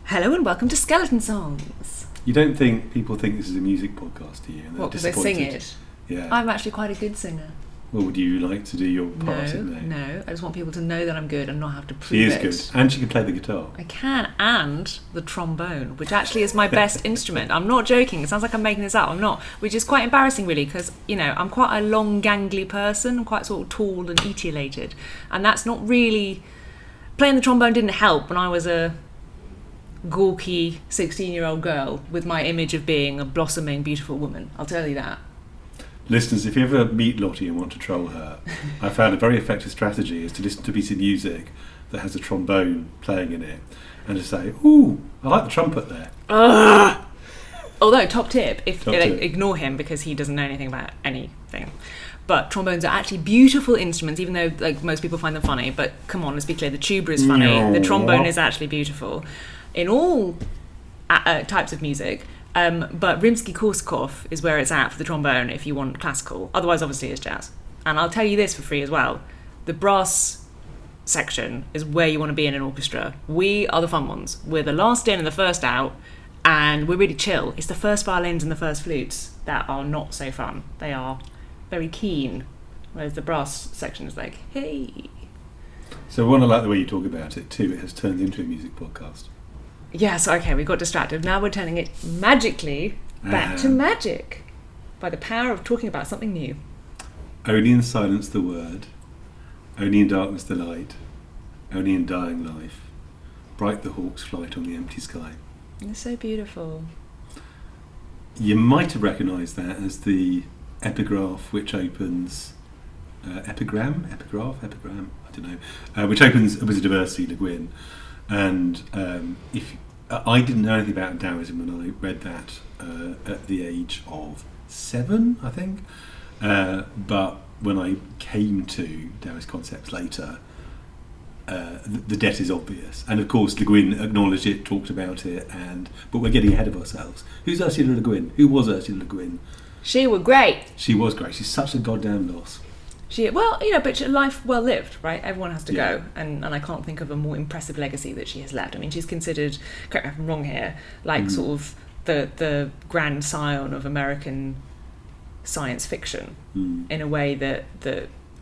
Hello and welcome to Skeleton Songs. You don't think people think this is a music podcast, do you? And What, because they sing it? Yeah. I'm actually quite a good singer. Well, would you like to do your part in there? No. I just want people to know that I'm good and not have to prove it. She is good. And she can play the guitar. I can, and the trombone, which actually is my best instrument. I'm not joking. It sounds like I'm making this up. I'm not. Which is quite embarrassing, really, because, you know, I'm quite a long, gangly person. I'm quite sort of tall and etiolated. And that's not really... Playing the trombone didn't help when I was a gawky 16-year-old girl with my image of being a blossoming, beautiful woman. I'll tell you that. Listeners, if you ever meet Lottie and want to troll her, I found a very effective strategy is to listen to a piece of music that has a trombone playing in it and to say, ooh, I like the trumpet there. Although, top tip, ignore him because he doesn't know anything about anything. But trombones are actually beautiful instruments, even though most people find them funny. But come on, let's be clear, the tuba is funny. No. The trombone is actually beautiful. In all types of music. But Rimsky-Korsakov is where it's at for the trombone if you want classical. Otherwise, obviously, it's jazz. And I'll tell you this for free as well. The brass section is where you want to be in an orchestra. We are the fun ones. We're the last in and the first out, and we're really chill. It's the first violins and the first flutes that are not so fun. They are very keen, whereas the brass section is like, hey. So one, I like the way you talk about it too. It has turned into a music podcast. Yes, okay, we got distracted. Now we're turning it magically back to magic by the power of talking about something new. Only in silence the word, only in darkness the light, only in dying life, bright the hawk's flight on the empty sky. It's so beautiful. You might have recognised that as the epigraph which opens... epigram, I don't know. Which opens A Wizard of Earthsea, Le Guin. And if I didn't know anything about Taoism when I read that at the age of 7, I think. But when I came to Taoist concepts later, the debt is obvious. And of course, Le Guin acknowledged it, talked about it, but we're getting ahead of ourselves. Who's Ursula Le Guin? Who was Ursula Le Guin? She was great. She was great. She's such a goddamn loss. But life well lived, right? Everyone has to go, and I can't think of a more impressive legacy that she has left. I mean, she's considered, correct me if I'm wrong here, sort of the grand scion of American science fiction in a way that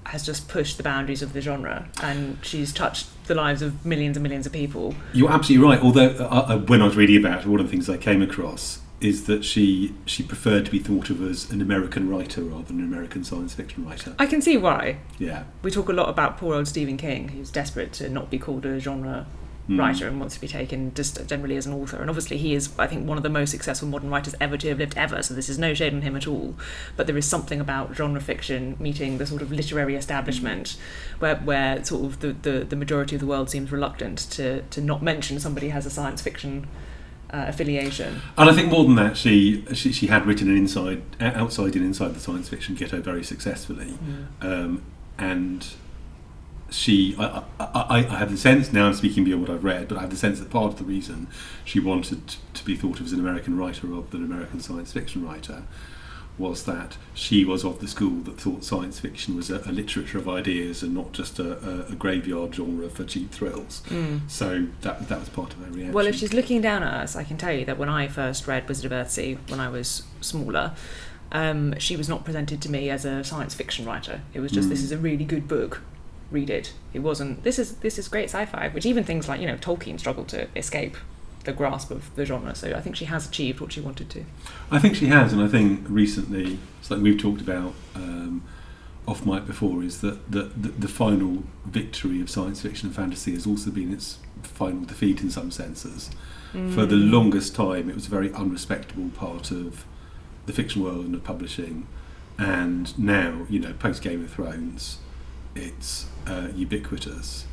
has just pushed the boundaries of the genre, and she's touched the lives of millions and millions of people. You're absolutely right. Although when I was reading about her, one of the things I came across is that she preferred to be thought of as an American writer rather than an American science fiction writer. I can see why. Yeah. We talk a lot about poor old Stephen King, who's desperate to not be called a genre writer and wants to be taken just generally as an author. And obviously he is, I think, one of the most successful modern writers ever to have lived ever, so this is no shade on him at all. But there is something about genre fiction meeting the sort of literary establishment where sort of the majority of the world seems reluctant to not mention somebody has a science fiction affiliation. And I think more than that, she had written an outside and inside the science fiction ghetto very successfully, and I have the sense, now I'm speaking beyond what I've read, but I have the sense that part of the reason she wanted to be thought of as an American writer rather than an American science fiction writer was that she was of the school that thought science fiction was a literature of ideas and not just a graveyard genre for cheap thrills. So that was part of her reaction. Well, if she's looking down at us, I can tell you that when I first read Wizard of Earthsea when I was smaller, she was not presented to me as a science fiction writer. It was just, this is a really good book, read it. It wasn't, this is great sci-fi, which even things like, Tolkien struggled to escape the grasp of the genre. So I think she has achieved what she wanted to. I think she has, and I think recently, it's like we've talked about off mic before, is that the final victory of science fiction and fantasy has also been its final defeat in some senses. For the longest time, it was a very unrespectable part of the fiction world and of publishing, and now, post Game of Thrones, it's ubiquitous.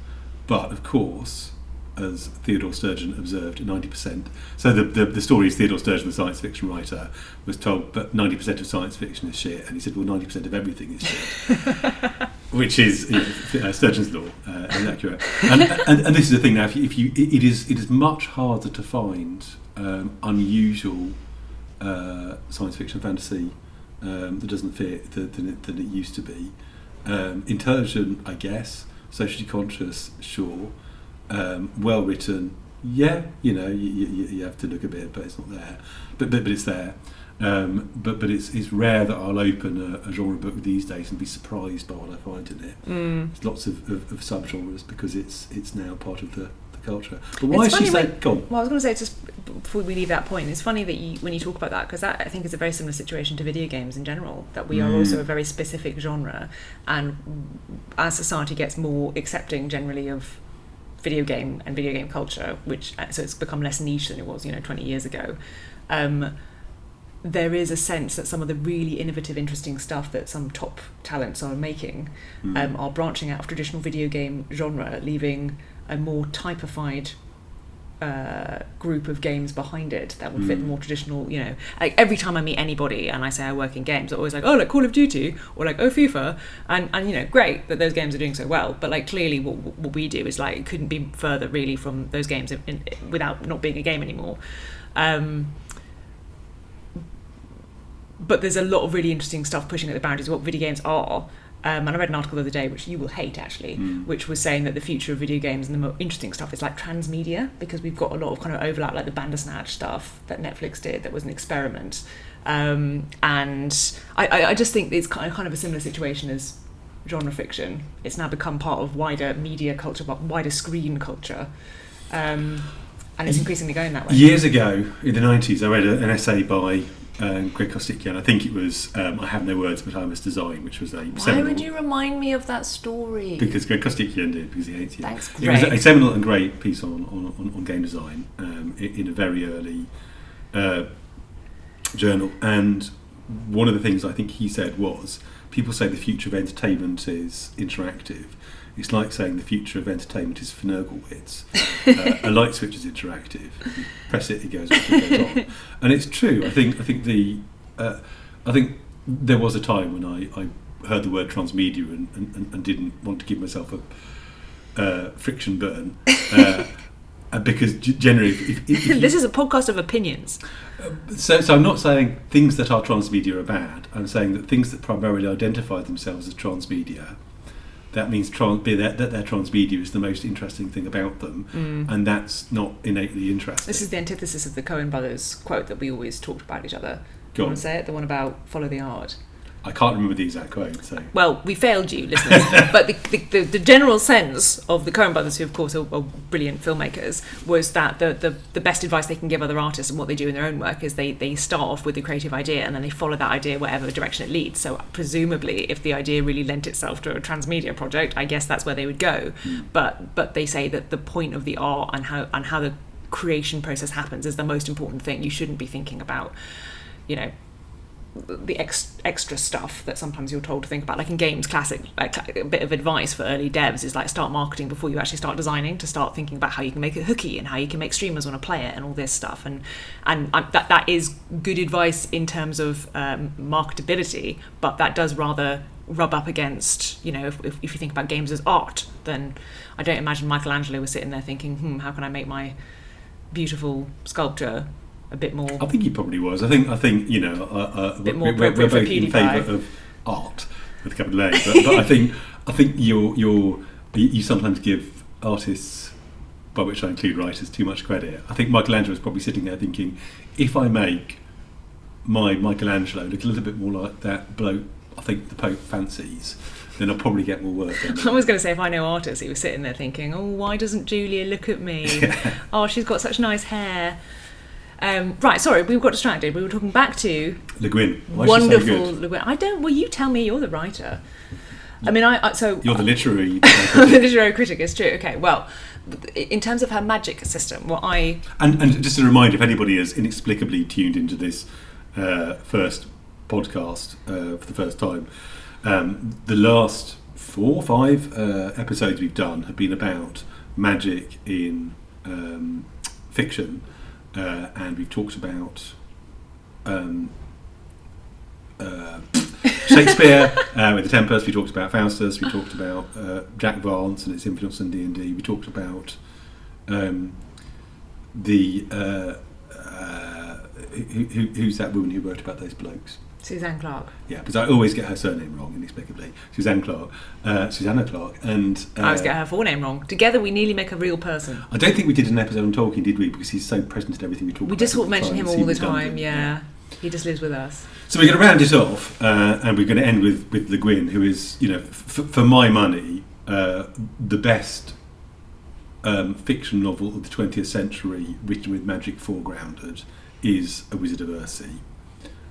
But of course, as Theodore Sturgeon observed, 90%. So the story is Theodore Sturgeon, the science fiction writer, was told, but 90% of science fiction is shit, and he said, well, 90% of everything is shit, which is Sturgeon's law, is accurate. And this is the thing now. It is much harder to find unusual science fiction fantasy that doesn't fit than it used to be. Intelligent, I guess. Socially conscious, sure. Well written, yeah, you have to look a bit, but it's not there. But it's there. But it's rare that I'll open a genre book these days and be surprised by what I find in it. There's lots of sub-genres because it's now part of the culture. But why is she saying... Go on. Well, I was going to say, just before we leave that point, it's funny that when you talk about that, because that, I think, is a very similar situation to video games in general, that we are also a very specific genre, and as society gets more accepting generally of video game culture, so it's become less niche than it was 20 years ago, there is a sense that some of the really innovative, interesting stuff that some top talents are making are branching out of traditional video game genre, leaving a more typified group of games behind it that would fit the more traditional, like every time I meet anybody and I say I work in games, they're always like, oh, like Call of Duty, or like, oh, FIFA, and great that those games are doing so well, but like clearly what we do is like, it couldn't be further really from those games without not being a game anymore. But there's a lot of really interesting stuff pushing at the boundaries of what video games are. And I read an article the other day, which you will hate actually, which was saying that the future of video games and the more interesting stuff is like transmedia, because we've got a lot of kind of overlap, like the Bandersnatch stuff that Netflix did that was an experiment. And I just think it's kind of a similar situation as genre fiction. It's now become part of wider media culture, wider screen culture. And it's increasingly going that way. Years ago, in the 90s, I read an essay by Greg Kostecki, I think it was I Have No Words But I Must Design, which was a seminal... Why would you remind me of that story? Because Greg Kostecki did, because he hates you. Thanks, Greg. It was a seminal and great piece on game design in a very early journal, and one of the things I think he said was, people say the future of entertainment is interactive. It's like saying the future of entertainment is Finurglewitz. A light switch is interactive. You press it, it goes off, it goes on. And it's true. I think there was a time when I heard the word transmedia and didn't want to give myself a friction burn. Because generally, if this is a podcast of opinions. So I'm not saying things that are transmedia are bad. I'm saying that things that primarily identify themselves as transmedia, that means that their transmedia is the most interesting thing about them, and that's not innately interesting. This is the antithesis of the Coen brothers quote that we always talked about each other. Do you want to say it? The one about follow the art. I can't remember the exact quote. So. Well, we failed you, listeners. But the general sense of the Coen brothers, who of course are brilliant filmmakers, was that the best advice they can give other artists and what they do in their own work is they start off with a creative idea and then they follow that idea whatever direction it leads. So presumably, if the idea really lent itself to a transmedia project, I guess that's where they would go. But they say that the point of the art and how the creation process happens is the most important thing. You shouldn't be thinking about, the extra stuff that sometimes you're told to think about, like in games, classic like a bit of advice for early devs is like start marketing before you actually start designing, to start thinking about how you can make it hooky and how you can make streamers want to play it and all this stuff, and that is good advice in terms of marketability, but that does rather rub up against, if you think about games as art, then I don't imagine Michelangelo was sitting there thinking, how can I make my beautiful sculpture a bit more... I think he probably was. I think we're both in favour of art with a capital A, but I think you sometimes give artists, by which I include writers, too much credit. I think Michelangelo was probably sitting there thinking, if I make my Michelangelo look a little bit more like that bloke I think the Pope fancies, then I'll probably get more work done. I was going to say, if I know artists, he was sitting there thinking, oh, why doesn't Julia look at me? Oh, she's got such nice hair. Right, sorry, we got distracted. We were talking back to Le Guin. Wonderful Le Guin. Well, you tell me, you're the writer. I mean, so you're the literary the literary critic. It's true. Okay, well, in terms of her magic system, and just a reminder, if anybody has inexplicably tuned into this first podcast for the first time, the last 4 or 5 episodes we've done have been about magic in fiction. And we've talked about Shakespeare with the Tempest. We talked about Faustus. We talked about Jack Vance and its influence on D&D. We talked about who's that woman who wrote about those blokes? Suzanne Clark. Yeah, because I always get her surname wrong, inexplicably. Susanna Clark, and I always get her forename wrong. Together, we nearly make a real person. I don't think we did an episode on Tolkien, did we? Because he's so present in everything we talk about. We just sort of mention him all the time. Yeah, he just lives with us. So we're going to round it off, and we're going to end with Le Guin, who is, for my money, the best fiction novel of the 20th century, written with magic foregrounded, is A Wizard of Earthsea.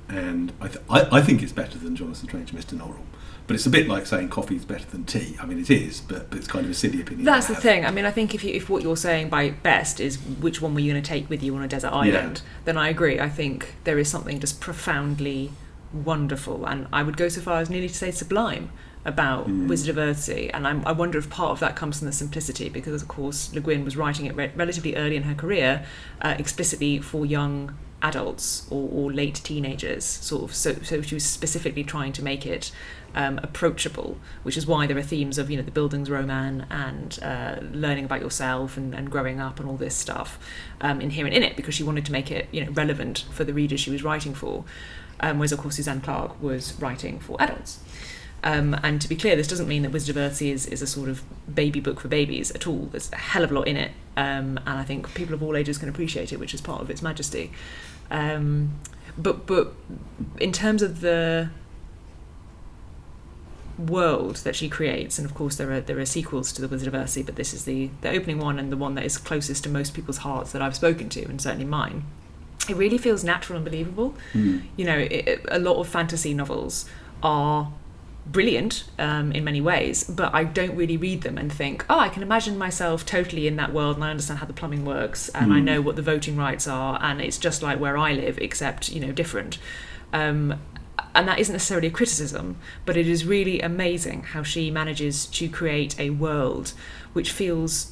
And I think it's better than Jonathan Strange and Mr. Norrell. But it's a bit like saying coffee is better than tea. I mean, it is, but it's kind of a silly opinion. That's the thing. I mean, I think if what you're saying by best is which one were you going to take with you on a desert island, then I agree. I think there is something just profoundly wonderful, and I would go so far as nearly to say sublime, about Wizard of Earthsea. And I wonder if part of that comes from the simplicity, because, of course, Le Guin was writing it relatively early in her career, explicitly for young adults or late teenagers, sort of. So she was specifically trying to make it approachable, which is why there are themes of, the Bildungsroman and learning about yourself and growing up and all this stuff inherent in it, because she wanted to make it, relevant for the readers she was writing for. Whereas, of course, Suzanne Clark was writing for adults. And to be clear, this doesn't mean that Wizard of Earthsea is a sort of baby book for babies at all. There's a hell of a lot in it, and I think people of all ages can appreciate it, which is part of its majesty. But in terms of the world that she creates, and of course there are sequels to The Wizard of Earthsea, but this is the opening one and the one that is closest to most people's hearts that I've spoken to, and certainly mine. It really feels natural and believable. A lot of fantasy novels are brilliant in many ways, but I don't really read them and think, I can imagine myself totally in that world, and I understand how the plumbing works, and I know what the voting rights are, and it's just like where I live, except different. And that isn't necessarily a criticism, but it is really amazing how she manages to create a world which feels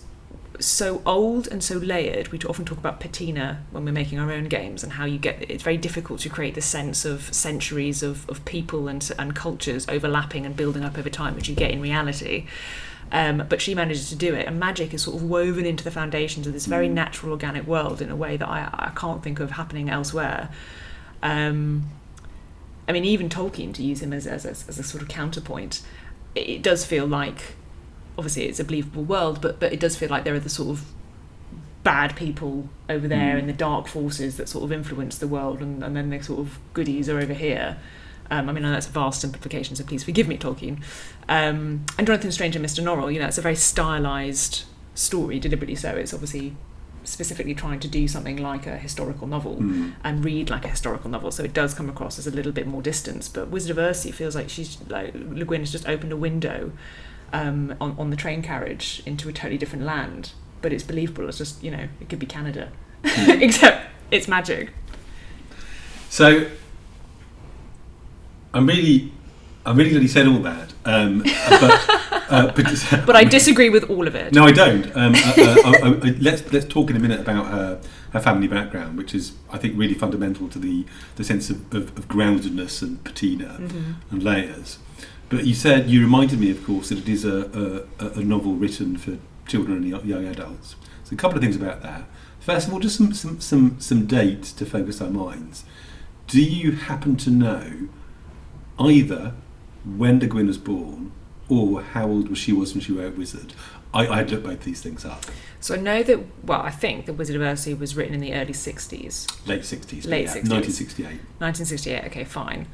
so old and so layered. We often talk about patina when we're making our own games, and how it's very difficult to create the sense of centuries of people and cultures overlapping and building up over time, which you get in reality. But she manages to do it, and magic is sort of woven into the foundations of this very natural, organic world in a way that I can't think of happening elsewhere. I mean, even Tolkien, to use him as a sort of counterpoint, it does feel like, obviously it's a believable world, but it does feel like there are the sort of bad people over there and the dark forces that sort of influence the world, and then the sort of goodies are over here. I mean, that's a vast simplification, so please forgive me, Tolkien. And Jonathan Strange and Mr. Norrell, it's a very stylised story, deliberately so. It's obviously specifically trying to do something like a historical novel and read like a historical novel, so it does come across as a little bit more distant. But Wizard of Earthsea feels like Le Guin has just opened a window on the train carriage into a totally different land, but it's believable. It's just, it could be Canada, except it's magic. So I'm really glad he said all that, but I disagree with all of it. No, I don't. Let's talk in a minute about her family background, which is, I think, really fundamental to the sense of groundedness and patina and layers. But you reminded me, of course, that it is a novel written for children and young adults. So a couple of things about that. First of all, just some dates to focus our minds. Do you happen to know either when Le Guin was born or how old she was when she wrote Wizard? I had looked both these things up. So I know that, I think The Wizard of Earthsea was written in the early 60s. Late 60s. 1968. 1968, okay, fine.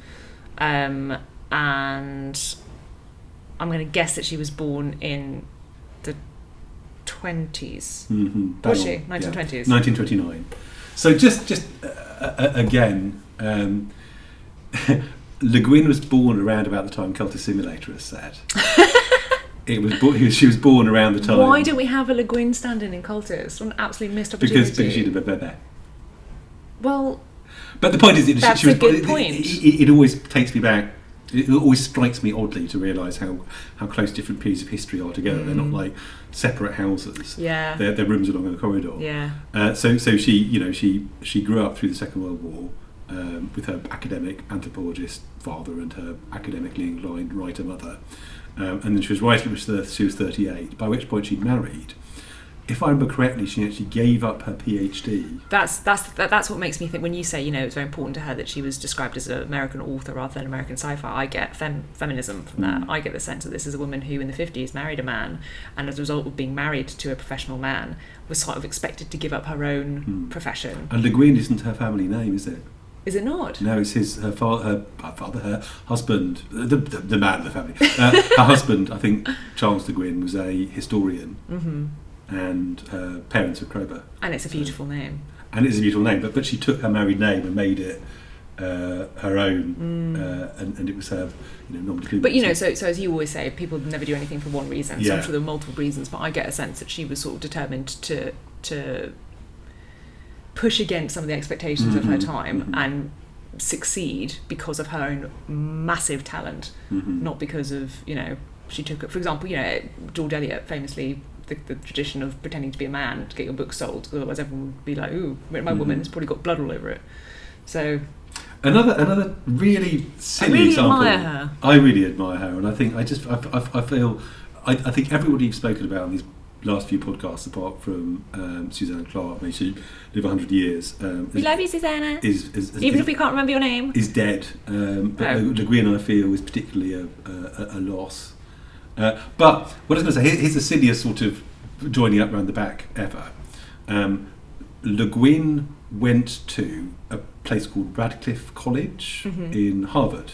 And I'm going to guess that she was born in the 20s. Was she? 1920s? Yeah. 1929. So just again, Le Guin was born around about the time Cultist Simulator is set. She was born around the time. Why don't we have a Le Guin stand-in in Cultist? What an absolutely missed opportunity. Because she'd have been there. Well, but the point is, that's a good point. It always takes me back. It always strikes me oddly to realise how close different periods of history are together. They're not like separate houses. Yeah. They're rooms along a corridor. Yeah. So she grew up through the Second World War with her academic anthropologist father and her academically inclined writer mother, and then she was writing when she was 38. By which point she'd married, if I remember correctly, she actually gave up her PhD. That's what makes me think, when you say, it's very important to her that she was described as an American author rather than American sci-fi, I get feminism from that. I get the sense that this is a woman who in the 50s married a man, and as a result of being married to a professional man was sort of expected to give up her own profession. And Le Guin isn't her family name, is it? Is it not? No, it's her husband, the man of the family. Her husband, I think Charles Le Guin, was a historian, and her parents were Crober. And it's a beautiful name. And it's a beautiful name, but she took her married name and made it her own, and it was her, non-declinable. But so as you always say, people never do anything for one reason. So I'm sure there are multiple reasons, but I get a sense that she was sort of determined to push against some of the expectations of her time and succeed because of her own massive talent, not because of, she took, for example, George Eliot famously, the tradition of pretending to be a man to get your book sold, otherwise everyone would be like, ooh, my woman has probably got blood all over it. So another really silly example. I really admire her, and I think I think everybody you've spoken about in these last few podcasts, apart from Susanna Clarke, may she live 100 years. We love you, Susanna. Even if we can't remember your name. Is dead. But Le Guin, I feel, is particularly a loss. But what I was going to say, here's the silliest sort of joining up round the back ever. Le Guin went to a place called Radcliffe College in Harvard.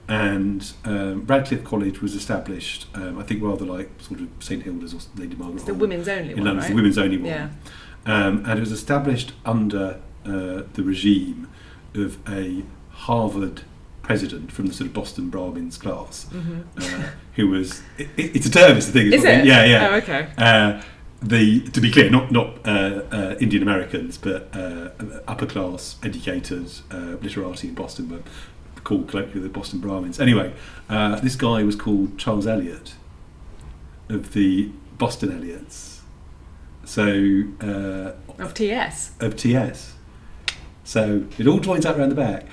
And Radcliffe College was established, I think, rather like sort of St Hilda's or Lady Margaret. It's the women's only one, right? It's the women's only one. Yeah. And it was established under the regime of a Harvard president from the sort of Boston Brahmins class, who was. It's a term. It's the thing. Is it? Yeah. Oh, okay. To be clear, not Indian Americans, but upper class, educated literati in Boston were called colloquially the Boston Brahmins. Anyway, this guy was called Charles Eliot, of the Boston Eliots. So of TS. Of TS. So it all joins out around the back.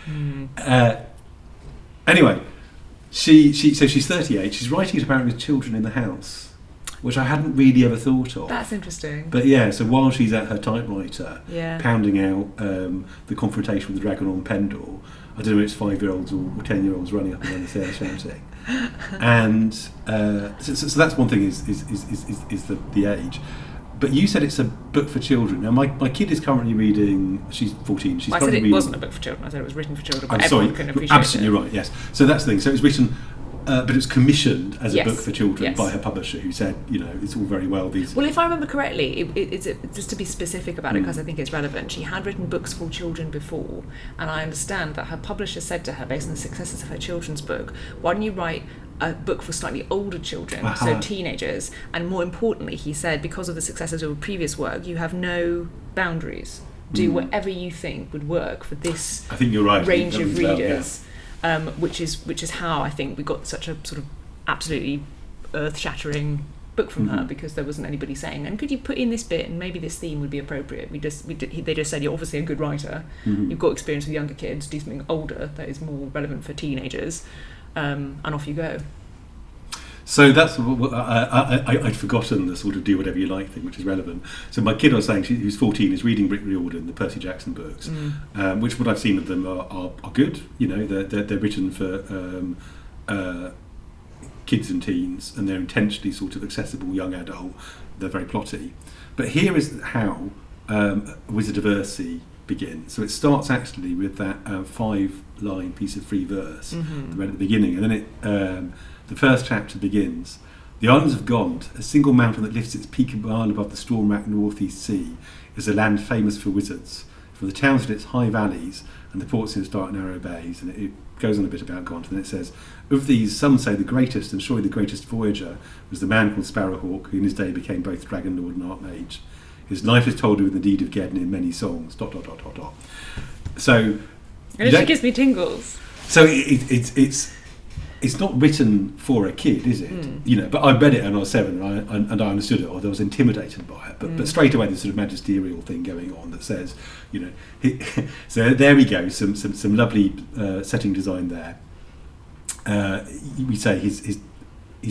Anyway, she's 38. She's writing it apparently with children in the house, which I hadn't really ever thought of. That's interesting. But yeah, so while she's at her typewriter, pounding out the confrontation with the dragon on Pendle, I don't know if it's 5-year-olds or 10-year-olds running up and down the stairs shouting. And so that's one thing is the age. But you said it's a book for children. Now my kid is currently reading. She's 14. She's currently reading. It wasn't a book for children. I said it was written for children. But I'm everyone sorry. can appreciate Absolutely it. right. Yes. So that's the thing. So it was written. But it was commissioned as a book for children Yes. by her publisher, who said, it's all very well. Well, if I remember correctly, it's just to be specific about it, because I think it's relevant, she had written books for children before, and I understand that her publisher said to her, based on the successes of her children's book, why don't you write a book for slightly older children, so teenagers, and more importantly, he said, because of the successes of her previous work, you have no boundaries. Do whatever you think would work for this I think you're right. range of readers. Which is how I think we got such a sort of absolutely earth-shattering book from her, because there wasn't anybody saying, and could you put in this bit and maybe this theme would be appropriate. They just said, you're obviously a good writer, you've got experience with younger kids, do something older that is more relevant for teenagers, and off you go. So that's I'd forgotten the sort of do whatever you like thing, which is relevant. So my kid, I was saying, who's 14, is reading Rick Riordan, the Percy Jackson books, which what I've seen of them are good. They're written for kids and teens, and they're intentionally sort of accessible young adult. They're very plotty. But here is how Wizard of Earthsea begins. So it starts actually with that 5-line piece of free verse right at the beginning, and then the first chapter begins. The islands of Gond, a single mountain that lifts its peak a mile above the storm-racked northeast sea, is a land famous for wizards. For the towns in its high valleys and the ports in its dark narrow bays, and it goes on a bit about Gond, and it says, of these, some say the greatest, and surely the greatest voyager, was the man called Sparrowhawk, who in his day became both Dragon Lord and Archmage. His life is told in the deed of Gedden in many songs. ... So, and it gives me tingles. So it's not written for a kid, is it? But I read it when I was 7, and I understood it, or I was intimidated by it. But straight away, there's sort of magisterial thing going on that says, so there we go, some lovely setting design there. We say he's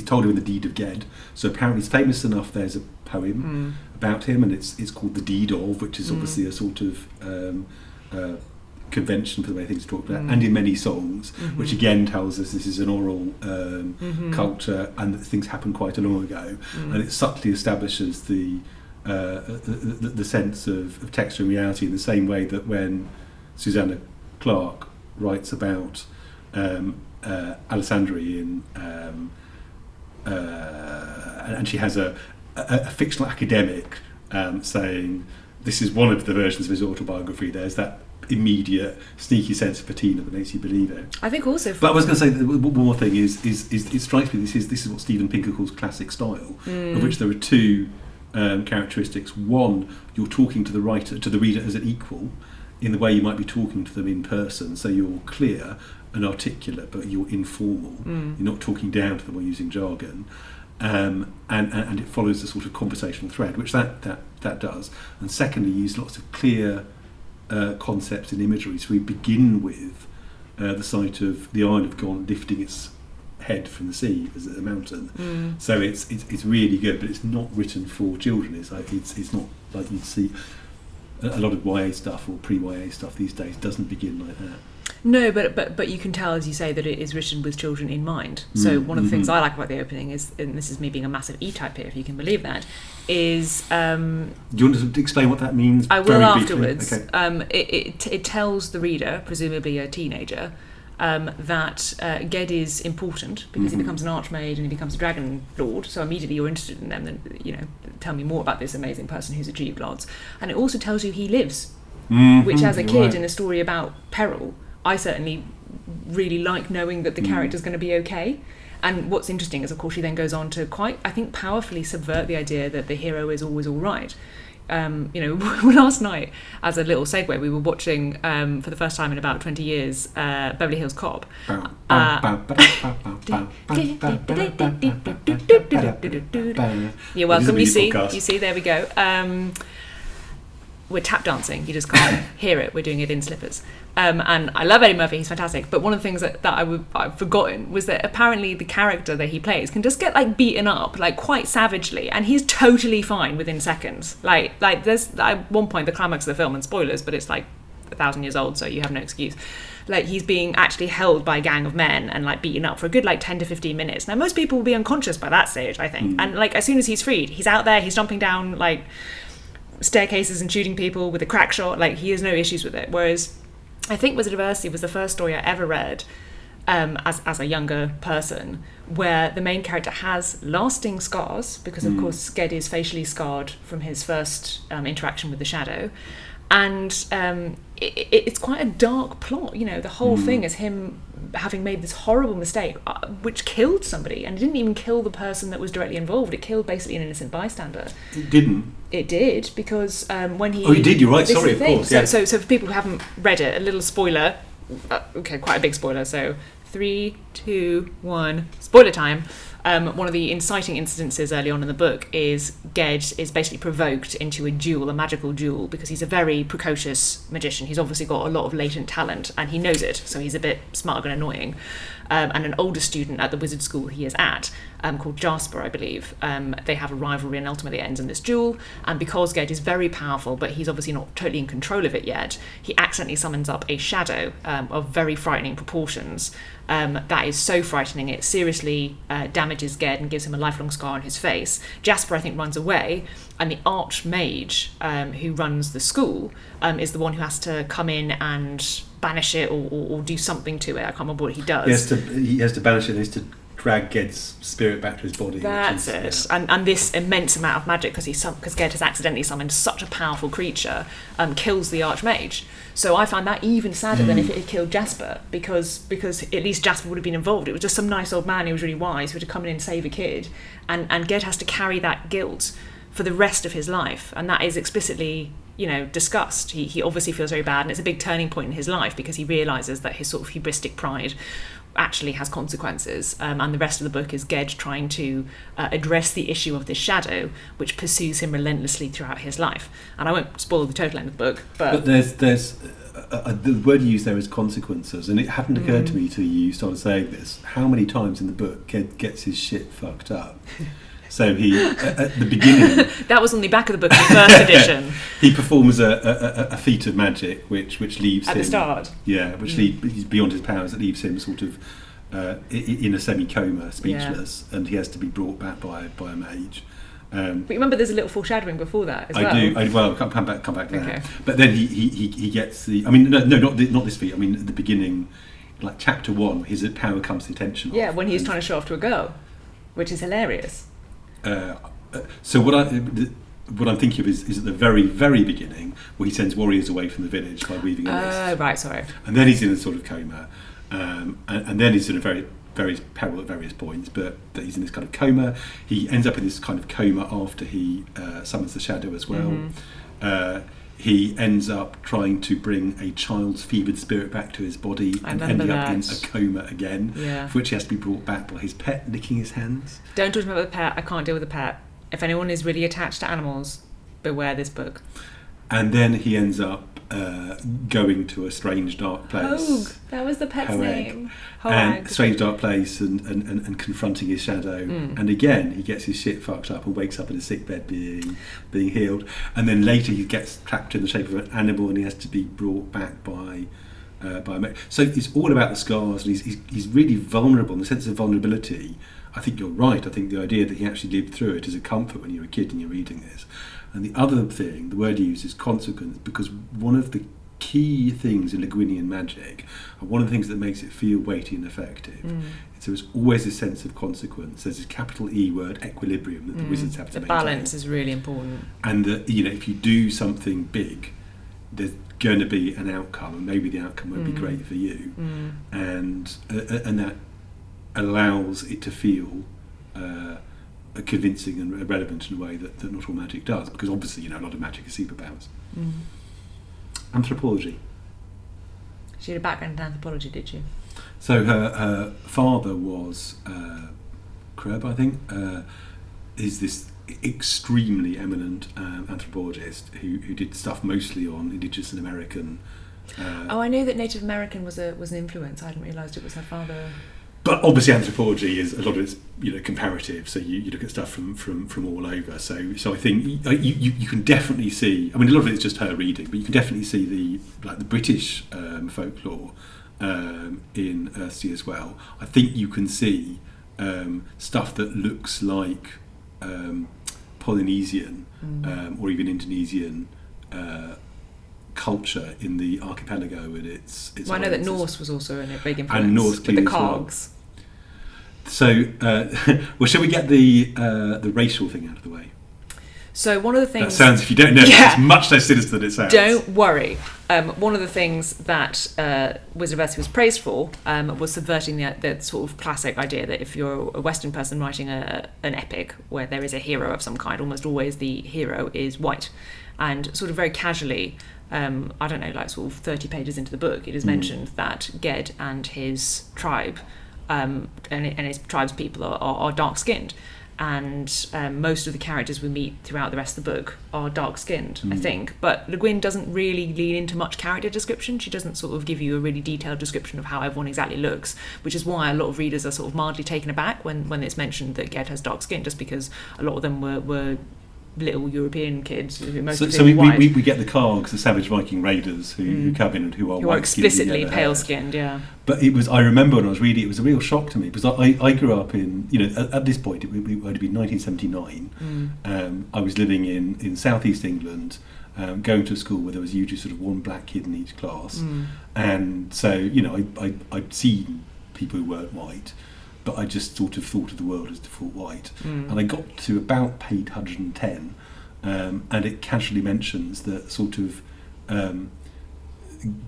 told him in the deed of Ged. So apparently, it's famous enough. There's a poem about him, and it's called The Deed Of, which is obviously a sort of convention for the way things are talked about, and in many songs, which again tells us this is an oral culture and that things happened quite a long ago, and it subtly establishes the sense of texture and reality in the same way that when Susanna Clarke writes about Alessandri and she has a fictional academic saying this is one of the versions of his autobiography, there's that immediate sneaky sense of patina that makes you believe it. I think also, but I was going to say that one more thing is it strikes me this is what Steven Pinker calls classic style, of which there are two characteristics. One, you're talking to the reader as an equal in the way you might be talking to them in person, so you're clear and articulate, but you're informal. You're not talking down to them or using jargon, and it follows a sort of conversational thread, which that does. And secondly, you use lots of clear concepts and imagery. So we begin with the sight of the Isle of Gone lifting its head from the sea as a mountain. So it's really good, but it's not written for children. It's not like you'd see a lot of YA stuff or pre-YA stuff these days doesn't begin like that. No, but you can tell, as you say, that it is written with children in mind. So one of the things I like about the opening is, and this is me being a massive E-type here, if you can believe that, is... do you want to explain what that means? I will afterwards. Okay. It tells the reader, presumably a teenager, that Ged is important because he becomes an archmage and he becomes a dragon lord. So immediately you're interested in them. Then tell me more about this amazing person who's achieved lots. And it also tells you he lives, which as a kid in a story about peril, I certainly really like knowing that the character's going to be okay. And what's interesting is, of course, she then goes on to quite, I think, powerfully subvert the idea that the hero is always all right. Last night, as a little segue, we were watching, for the first time in about 20 years, Beverly Hills Cop. You're welcome, you see, there we go. We're tap dancing, you just can't hear it, we're doing it in slippers. And I love Eddie Murphy, he's fantastic, but one of the things that I've forgotten was that apparently the character that he plays can just get beaten up quite savagely, and he's totally fine within seconds. There's at one point the climax of the film, and spoilers, but it's 1,000 years old, so you have no excuse. He's being actually held by a gang of men and beaten up for a good 10 to 15 minutes. Now most people will be unconscious by that stage, I think, and as soon as he's freed, he's out there, he's jumping down staircases and shooting people with a crack shot. He has no issues with it. Whereas I think Wizard of Earthsea was the first story I ever read as a younger person where the main character has lasting scars because of course Ged is facially scarred from his first interaction with the shadow, and it's quite a dark plot. The whole thing is him having made this horrible mistake which killed somebody, and it didn't even kill the person that was directly involved. It killed basically an innocent bystander. It didn't? It did, because when he... Oh, you did, you're right, sorry, of course. Yeah. So for people who haven't read it, a little spoiler, quite a big spoiler, so 3, 2, 1, spoiler time. One of the inciting incidences early on in the book is Ged is basically provoked into a magical duel, because he's a very precocious magician. He's obviously got a lot of latent talent, and he knows it, so he's a bit smug and annoying. And an older student at the wizard school he is at, called Jasper, I believe, they have a rivalry and ultimately it ends in this duel. And because Ged is very powerful, but he's obviously not totally in control of it yet, he accidentally summons up a shadow of very frightening proportions. That is so frightening it seriously damages Ged and gives him a lifelong scar on his face. Jasper, I think, runs away, and the archmage who runs the school is the one who has to come in and banish it or do something to it. I can't remember what he does. He has to banish it. He has to drag Ged's spirit back to his body. That's it. Yeah. And this immense amount of magic, because Ged has accidentally summoned such a powerful creature, kills the archmage. So I found that even sadder than if it had killed Jasper, because at least Jasper would have been involved. It was just some nice old man who was really wise who would have come in and save a kid, and Ged has to carry that guilt for the rest of his life, and that is explicitly discussed. He obviously feels very bad, and it's a big turning point in his life because he realises that his sort of hubristic pride actually has consequences, and the rest of the book is Ged trying to address the issue of this shadow which pursues him relentlessly throughout his life. And I won't spoil the total end of the book, but there's the word you use there is consequences, and it hadn't occurred to me till you started saying this, how many times in the book Ged gets his shit fucked up. So he, at the beginning... That was on the back of the book, the first edition. He performs a feat of magic which leaves him... At the start? Yeah, he's beyond his powers. That leaves him sort of in a semi-coma, speechless, and he has to be brought back by a mage. But remember, there's a little foreshadowing before that as well. I do. I'll come back to that. But then he gets the... I mean, no, not this feat. I mean, at the beginning, like chapter 1, his power comes to the attention of. Yeah, when he's trying to show off to a girl, which is hilarious. So what I'm thinking of is at the very, very beginning, where he sends warriors away from the village by weaving a mist. Oh, right, sorry. And then he's in a sort of coma. And then he's in a various peril at various points, but he's in this kind of coma. He ends up in this kind of coma after he summons the shadow as well. Mm-hmm. He ends up trying to bring a child's fevered spirit back to his body and ending up in a coma again, for which he has to be brought back by his pet licking his hands. Don't talk about the pet. I can't deal with the pet. If anyone is really attached to animals, beware this book. And then he ends up going to a strange dark place. Hoag, that was the pet's name. Hoag. And strange dark place and confronting his shadow. And again, he gets his shit fucked up and wakes up in a sick bed being healed. And then later he gets trapped in the shape of an animal and he has to be brought back by a mate. So it's all about the scars, and he's really vulnerable. And the sense of vulnerability, I think you're right. I think the idea that he actually lived through it is a comfort when you're a kid and you're reading this. And the other thing, the word he uses is consequence, because one of the key things in Le Guinian magic, and one of the things that makes it feel weighty and effective, is there's always a sense of consequence. There's this capital E word, equilibrium, that the wizards have to maintain. The balance is really important. And that, if you do something big, there's going to be an outcome, and maybe the outcome won't be great for you. And that allows it to feel convincing and relevant in a way that not all magic does, because obviously a lot of magic is superpowers. Anthropology. She had a background in anthropology, did she? So her father was Krubb, I think, is this extremely eminent anthropologist who did stuff mostly on Indigenous and American. I knew that Native American was an influence. I hadn't realised it was her father. But obviously, anthropology is a lot of it's comparative. So you look at stuff from all over. So I think you can definitely see. I mean, a lot of it's just her reading, but you can definitely see the British folklore in Earthsea as well. I think you can see stuff that looks like Polynesian or even Indonesian culture in the archipelago, and it's. Well, I know that Norse was also a big influence, and Norse with the cogs. Well. So, well, shall we get the racial thing out of the way? So one of the things... That sounds, if you don't know, it's much less sinister than it sounds. Don't worry. One of the things that Wizard of Earthsea was praised for was subverting the sort of classic idea that if you're a Western person writing an epic where there is a hero of some kind, almost always the hero is white. And sort of very casually, I don't know, like sort of 30 pages into the book, it is mentioned that Ged and his tribe and his tribe's people are dark-skinned. And most of the characters we meet throughout the rest of the book are dark-skinned, I think. But Le Guin doesn't really lean into much character description. She doesn't sort of give you a really detailed description of how everyone exactly looks, which is why a lot of readers are sort of mildly taken aback when it's mentioned that Ged has dark skin, just because a lot of them were little European kids who white. We get the Kargs, the savage Viking raiders who come in and who are explicitly pale-skinned, But it was, I remember when I was reading it was a real shock to me, because I grew up in, at this point it would have been 1979. I was living in southeast England, going to a school where there was usually sort of one black kid in each class, and so I'd seen people who weren't white, but I just sort of thought of the world as default white. And I got to about page 110, and it casually mentions that sort of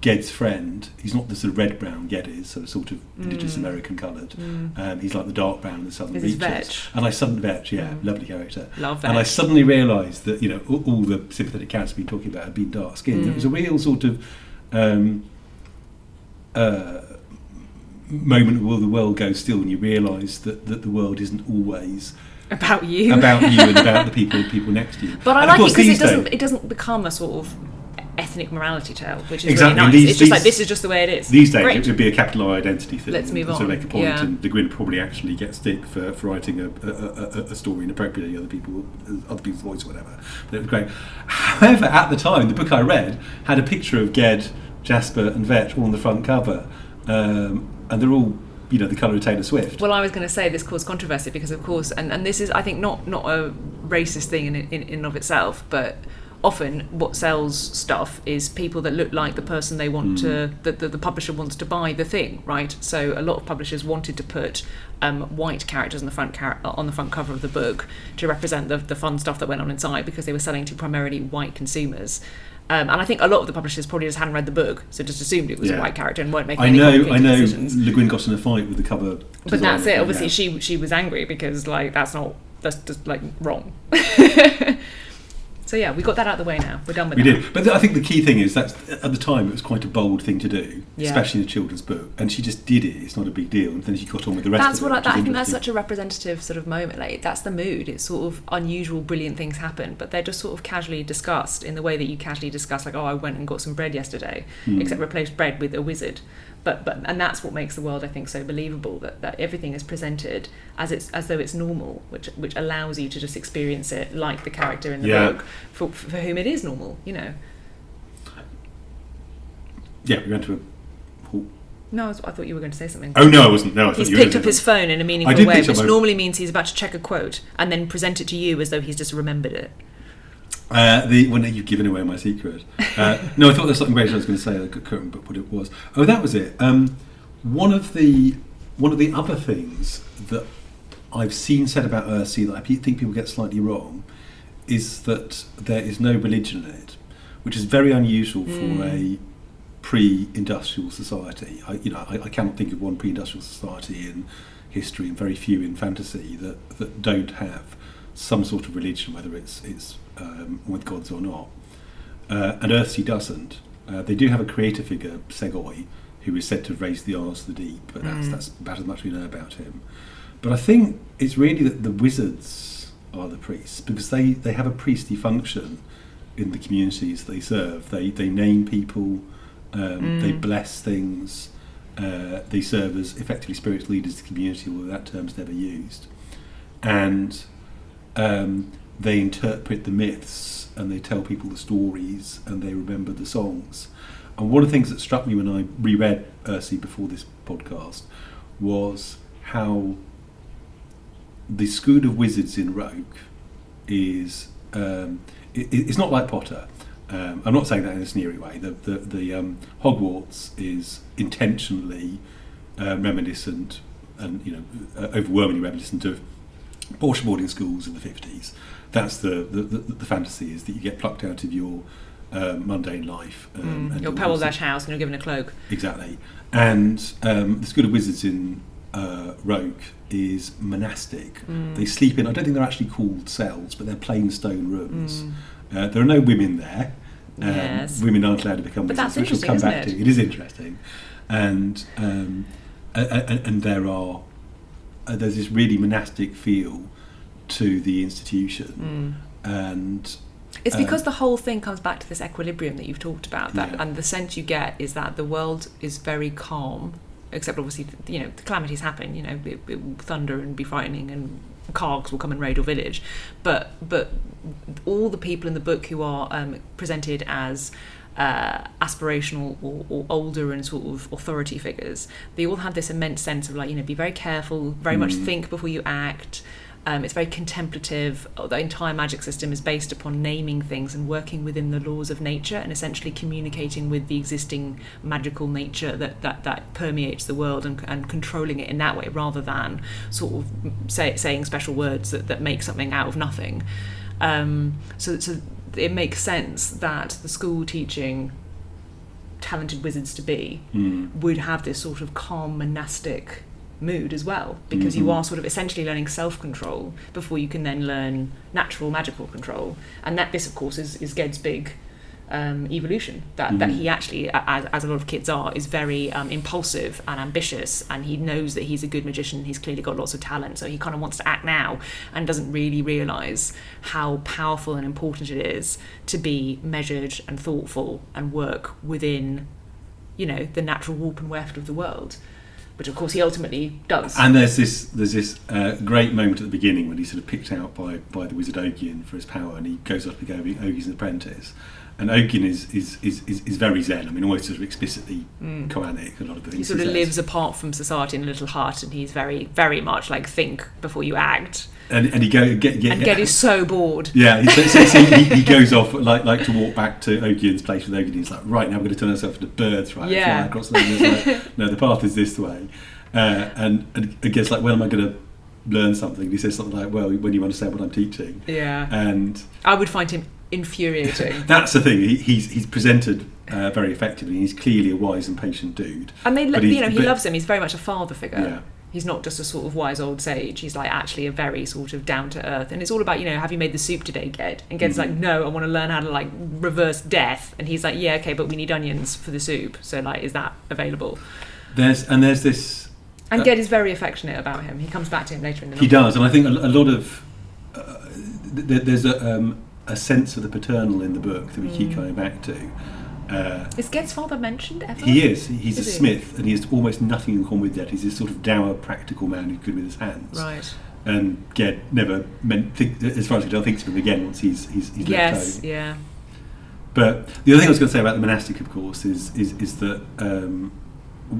Ged's friend, he's not the sort of red-brown Ged is, so sort of Indigenous American coloured. He's like the dark brown in the southern reaches. And I suddenly, lovely character. Love Vetch. And I suddenly realised that, all the sympathetic characters we've been talking about had been dark-skinned. There was a real sort of moment where the world goes still and you realise that the world isn't always about you and about the people next to you. But I like it because it doesn't become a sort of ethnic morality tale, which is exactly. really nice. It's just like, this is just the way it is. These days Great. it would be a capital I identity thing. Let's move on. So make a point, Yeah. and Le Guin probably actually gets stick for writing a story inappropriately other people's voice or whatever. But it was great. However, at the time, the book I read had a picture of Ged, Jasper and Vetch all on the front cover, and they're all, the colour of Taylor Swift. Well, I was going to say this caused controversy because, of course, and this is, I think, not a racist thing in and of itself, but often what sells stuff is people that look like the person they want to, that the publisher wants to buy the thing, right? So a lot of publishers wanted to put white characters on the front cover of the book to represent the fun stuff that went on inside, because they were selling to primarily white consumers. And I think a lot of the publishers probably just hadn't read the book, so just assumed it was a white character and weren't making any complicated decisions. Le Guin got in a fight with the cover designer. But that's it. Obviously, she was angry because that's just wrong. So yeah, we got that out of the way now. We're done with that. We did. But I think the key thing is that at the time it was quite a bold thing to do, especially in a children's book. And she just did it. It's not a big deal. And then she got on with the rest of it. I think that's such a representative sort of moment. Like, that's the mood. It's sort of unusual, brilliant things happen, but they're just sort of casually discussed in the way that you casually discuss, like, oh, I went and got some bread yesterday, except replaced bread with a wizard. But that's what makes the world, I think, so believable, that everything is presented as though it's normal, which allows you to just experience it like the character in the book, for whom it is normal, Yeah, we went to a... No, I thought you were going to say something. Oh, no, I wasn't. No, I thought he's you were picked up his phone in a meaningful way, which normally means he's about to check a quote and then present it to you as though he's just remembered it. When you've given away my secret. No, I thought there was something great I was going to say. I couldn't remember what it was. Oh, that was it. One of the other things that I've seen said about Earthsea that I think people get slightly wrong is that there is no religion in it, which is very unusual for a pre-industrial society. I cannot think of one pre-industrial society in history, and very few in fantasy, that don't have some sort of religion, whether it's with gods or not. And Earthsea doesn't. They do have a creator figure, Segoi, who is said to have raised the R's to the deep, but that's about as much we know about him. But I think it's really that the wizards are the priests, because they have a priestly function in the communities they serve. They name people, they bless things, they serve as effectively spiritual leaders of the community, although that term's never used. And they interpret the myths, and they tell people the stories, and they remember the songs. And one of the things that struck me when I reread Earthsea before this podcast was how the school of wizards in Rogue is it's not like Potter. I'm not saying that in a sneery way. The Hogwarts is intentionally reminiscent, and overwhelmingly reminiscent of Porsche boarding schools in the 50s. That's the fantasy, is that you get plucked out of your mundane life. And your Pebble Dash house, and you're given a cloak. Exactly. And the School of Wizards in Rogue is monastic. They sleep in, I don't think they're actually called cells, but they're plain stone rooms. There are no women there. Yes. Women aren't allowed to become but wizards, that's which we'll come back it? to. It is interesting. And there are there's this really monastic feel to the institution, and it's because the whole thing comes back to this equilibrium that you've talked about, and the sense you get is that the world is very calm, except obviously the calamities happen. It will thunder and be frightening, and Kargs will come and raid your village, but all the people in the book who are presented as aspirational or older and sort of authority figures, they all have this immense sense of be very careful, very much think before you act. It's very contemplative. The entire magic system is based upon naming things and working within the laws of nature, and essentially communicating with the existing magical nature that permeates the world, and controlling it in that way, rather than sort of saying special words that make something out of nothing. So it makes sense that the school teaching talented wizards to be would have this sort of calm monastic mood as well, because you are sort of essentially learning self-control before you can then learn natural magical control, and that this of course is Ged's big evolution, that he actually, as a lot of kids are, is very impulsive and ambitious, and he knows that he's a good magician. He's clearly got lots of talent, so he kind of wants to act now and doesn't really realise how powerful and important it is to be measured and thoughtful and work within, you know, the natural warp and weft of the world, which of course he ultimately does. And there's this great moment at the beginning when he's sort of picked out by the Wizard Of Earthsea for his power, and he goes up to go be Ogi's apprentice. And Ogin is very zen. I mean, almost sort of explicitly koanic. A lot of the things he sort of lives apart from society in a little hut, and he's very, very much like think before you act. And he Ged is so bored. Yeah, he goes off like to walk back to Ogin's place with Ogin. He's like, right, now we're going to turn ourselves into birds, right? Yeah. Fly across the like, no, the path is this way. And I guess like, when am I going to learn something? And he says something like, well, when you understand what I'm teaching. Yeah. And I would find him infuriating. That's the thing. He's presented very effectively. He's clearly a wise and patient dude. And he loves him. He's very much a father figure. Yeah. He's not just a sort of wise old sage. He's like actually a very sort of down to earth. And it's all about, you know, have you made the soup today, Ged? And Ged's like, no, I want to learn how to like reverse death. And he's like, yeah, okay, but we need onions for the soup. So like, is that available? There's this. And Ged is very affectionate about him. He comes back to him later in the novel. He does, and I think a lot of there's a sense of the paternal in the book that we keep coming back to. Is Ged's father mentioned ever? He is. He's a smith, and he has almost nothing in common with Ged. He's this sort of dour, practical man who's good with his hands. Right. And Ged never as far as he does, thinks of him again once he's left home. Yeah. But the other thing I was going to say about the monastic, of course, is that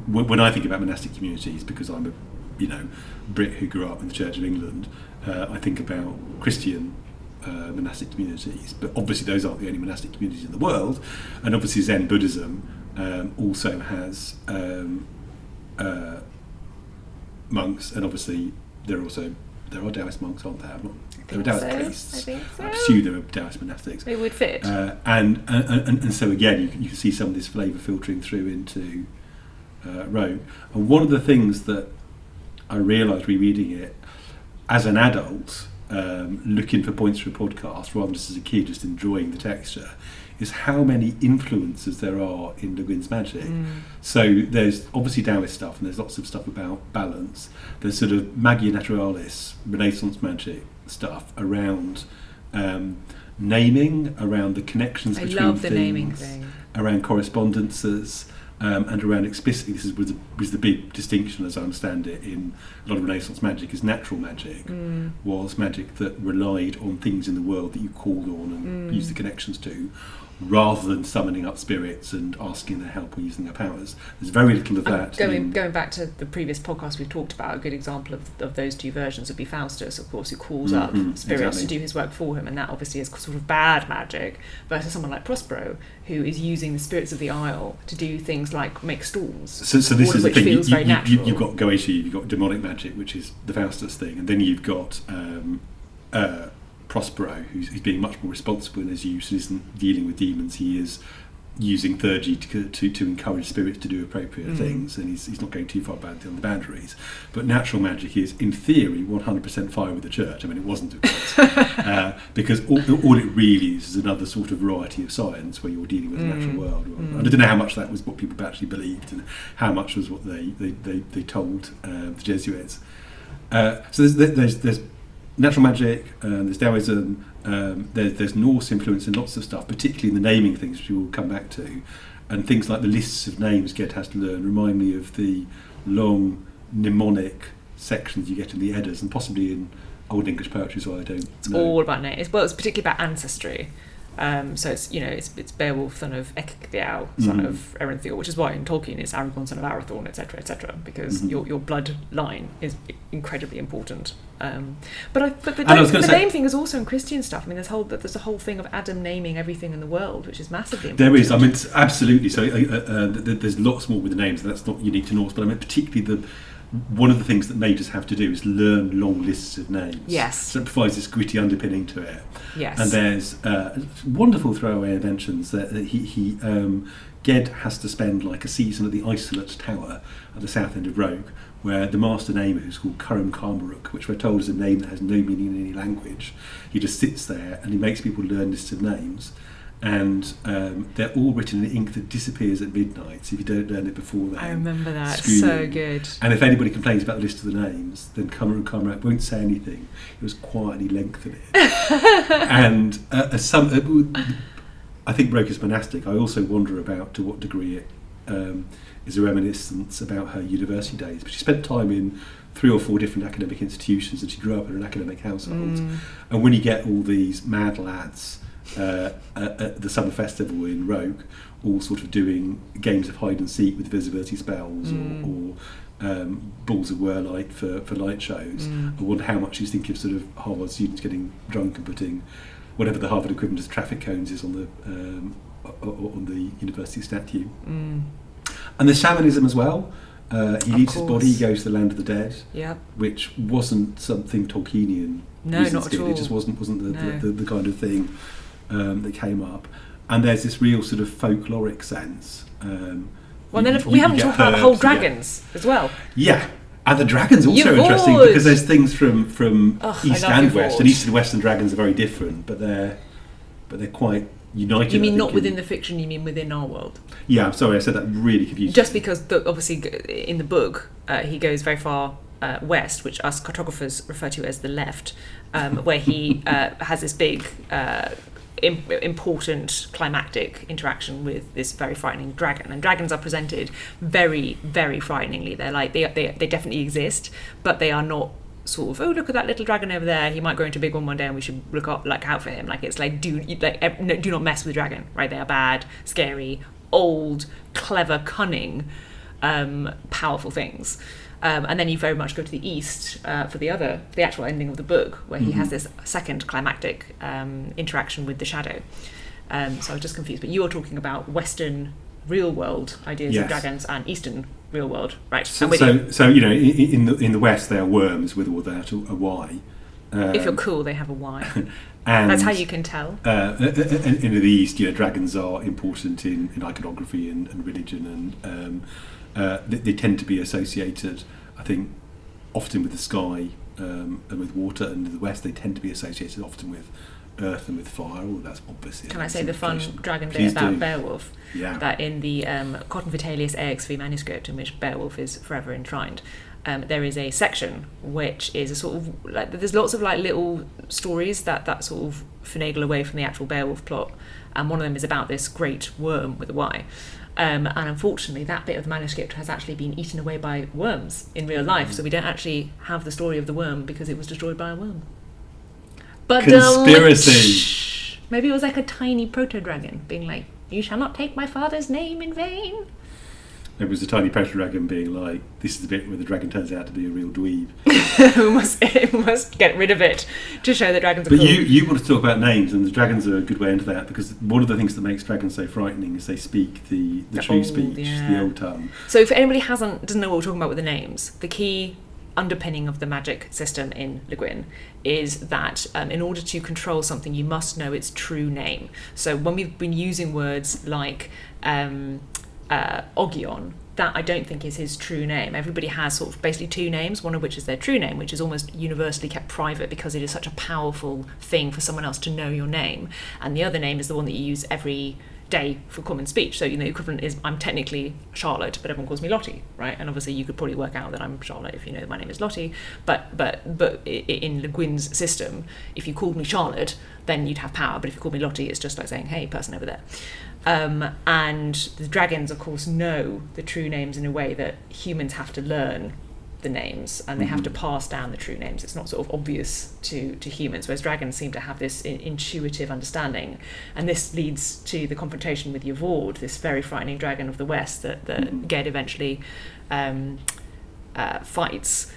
when I think about monastic communities, because I'm a Brit who grew up in the Church of England, I think about Christian monastic communities, but obviously those aren't the only monastic communities in the world, and obviously Zen Buddhism also has monks, and obviously there are Taoist monks, aren't there? There are Taoist priests. I think so. I assume there are Taoist monastics. It would fit. And so again, you can see some of this flavour filtering through into Rogue. And one of the things that I realised rereading it as an adult, looking for points for a podcast rather than just as a kid just enjoying the texture, is how many influences there are in Le Guin's magic. So there's obviously Taoist stuff, and there's lots of stuff about balance. There's sort of magia naturalis, Renaissance magic stuff around naming, around the connections between I love the things, naming thing. Around correspondences, and around explicitly, this was the big distinction, as I understand it, in a lot of Renaissance magic, is natural magic was magic that relied on things in the world that you called on and used the connections to, rather than summoning up spirits and asking their help or using their powers. There's very little of that. Going back to the previous podcast we've talked about, a good example of those two versions would be Faustus, of course, who calls up spirits to do his work for him, and that obviously is sort of bad magic, versus someone like Prospero, who is using the spirits of the Isle to do things like make storms. So this is the thing. Feels very natural. You've got Goetia, you've got demonic magic, which is the Faustus thing, and then you've got Prospero, who's being much more responsible in his use, and isn't dealing with demons. He is using theurgy to encourage spirits to do appropriate things, and he's not going too far beyond the boundaries. But natural magic is, in theory, 100% fine with the church. I mean, it wasn't, of course, because all it really is another sort of variety of science where you're dealing with the natural world. I don't know how much that was what people actually believed, and how much was what they told the Jesuits. So there's natural magic, there's Taoism, there's Norse influence in lots of stuff, particularly in the naming things, which we will come back to, and things like the lists of names Ged has to learn remind me of the long mnemonic sections you get in the Eddas, and possibly in Old English poetry as well. I don't know. It's all about names. Well, it's particularly about ancestry. So it's Beowulf, son of Ecgtheow, son of Erenthil, which is why in Tolkien it's Aragorn, son of Arathorn, etc., because your bloodline is incredibly important. But the name thing is also in Christian stuff. I mean, there's a whole thing of Adam naming everything in the world, which is massively important. There is. I mean, absolutely. So there's lots more with the names, and that's not unique to Norse. But I mean, particularly one of the things that mages have to do is learn long lists of names. Yes. So it provides this gritty underpinning to it. Yes. And there's wonderful throwaway inventions that Ged has to spend like a season at the Isolate Tower at the south end of Rogue, where the master namer, who's called Curum Karmaruk, which we're told is a name that has no meaning in any language, he just sits there and he makes people learn lists of names. and they're all written in ink that disappears at midnight, so if you don't learn it before then, I remember that. screw So you. good. And if anybody complains about the list of the names, then Conrad won't say anything. It was quietly lengthen it. And I think Broca's monastic. I also wonder about to what degree it is a reminiscence about her university days. But she spent time in 3 or 4 different academic institutions, and she grew up in an academic household. And when you get all these mad lads at the summer festival in Rogue, all sort of doing games of hide and seek with visibility spells or balls of whirlite for light shows, I wonder how much you think of sort of Harvard students getting drunk and putting whatever the Harvard equivalent of traffic cones is on the university statue. And the shamanism as well. He leaves his body, he goes to the land of the dead, which wasn't something Tolkienian. No, not at all. It just wasn't the kind of thing that came up. And there's this real sort of folkloric sense. Well, then we haven't talked about the whole dragons as well. Yeah. And the dragons are also interesting because there's things from east and west, and east and western dragons are very different, but they're quite united. You mean not within the fiction? You mean within our world? Yeah, I'm sorry, I said that really confusing. Just because obviously in the book he goes very far west, which us cartographers refer to as the left, where he has this big important climactic interaction with this very frightening dragon, and dragons are presented very, very frighteningly. They're like they definitely exist, but they are not sort of, oh, look at that little dragon over there, he might grow into a big one day and we should look out for him. Like, it's like do not mess with the dragon, right? They are bad, scary, old, clever, cunning, powerful things. And then you very much go to the east for the actual ending of the book, where he has this second climactic interaction with the shadow. So I was just confused. But you are talking about Western real world ideas of dragons and Eastern real world, right? So you know, in the West they are worms with or without a Y. If you're cool, they have a Y. And that's how you can tell. And in the East, you know, dragons are important in iconography and religion, and they tend to be associated, I think, often with the sky and with water, and in the West they tend to be associated often with earth and with fire. Well, that's obviously. Can I say the fun dragon bit about Beowulf? Yeah. That in the Cotton Vitellius AXV manuscript, in which Beowulf is forever enshrined, there is a section which is a sort of like, there's lots of like little stories that sort of finagle away from the actual Beowulf plot, and one of them is about this great worm with a Y. And unfortunately, that bit of the manuscript has actually been eaten away by worms in real life, so we don't actually have the story of the worm because it was destroyed by a worm. But conspiracy. Maybe it was like a tiny proto-dragon being like, "You shall not take my father's name in vain." It was a tiny proto-dragon being like, "This is the bit where the dragon turns out to be a real dweeb." we must get rid of it to show that dragons are cool. But you want to talk about names, and the dragons are a good way into that, because one of the things that makes dragons so frightening is they speak the true old, speech, the old tongue. So if anybody doesn't know what we're talking about with the names, the key underpinning of the magic system in Le Guin is that in order to control something, you must know its true name. So when we've been using words like Ogion, that I don't think is his true name. Everybody has sort of basically two names, one of which is their true name, which is almost universally kept private because it is such a powerful thing for someone else to know your name. And the other name is the one that you use every day for common speech. So, you know, the equivalent is, I'm technically Charlotte, but everyone calls me Lottie, right? And obviously you could probably work out that I'm Charlotte if you know that my name is Lottie. But in Le Guin's system, if you called me Charlotte, then you'd have power. But if you called me Lottie, it's just like saying, hey, person over there. And the dragons, of course, know the true names in a way that humans have to learn the names, and they have to pass down the true names. It's not sort of obvious to humans, whereas dragons seem to have this intuitive understanding. And this leads to the confrontation with Yvord, this very frightening dragon of the West that Ged eventually fights.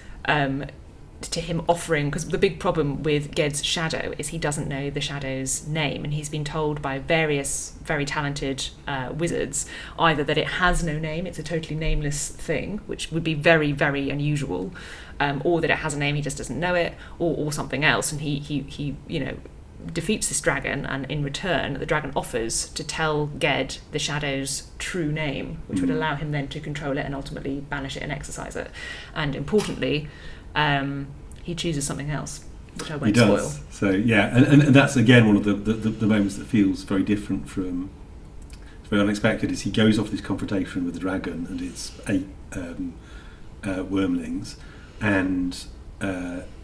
To him offering, because the big problem with Ged's shadow is he doesn't know the shadow's name, and he's been told by various very talented wizards either that it has no name, it's a totally nameless thing, which would be very, very unusual, or that it has a name, he just doesn't know it, or something else. And he you know, defeats this dragon, and in return the dragon offers to tell Ged the shadow's true name, which would allow him then to control it and ultimately banish it and exorcise it. And importantly, he chooses something else. which I won't spoil. So yeah, and that's again one of the moments that feels very different from, it's very unexpected, is he goes off this confrontation with the dragon, and it's 8 wormlings, and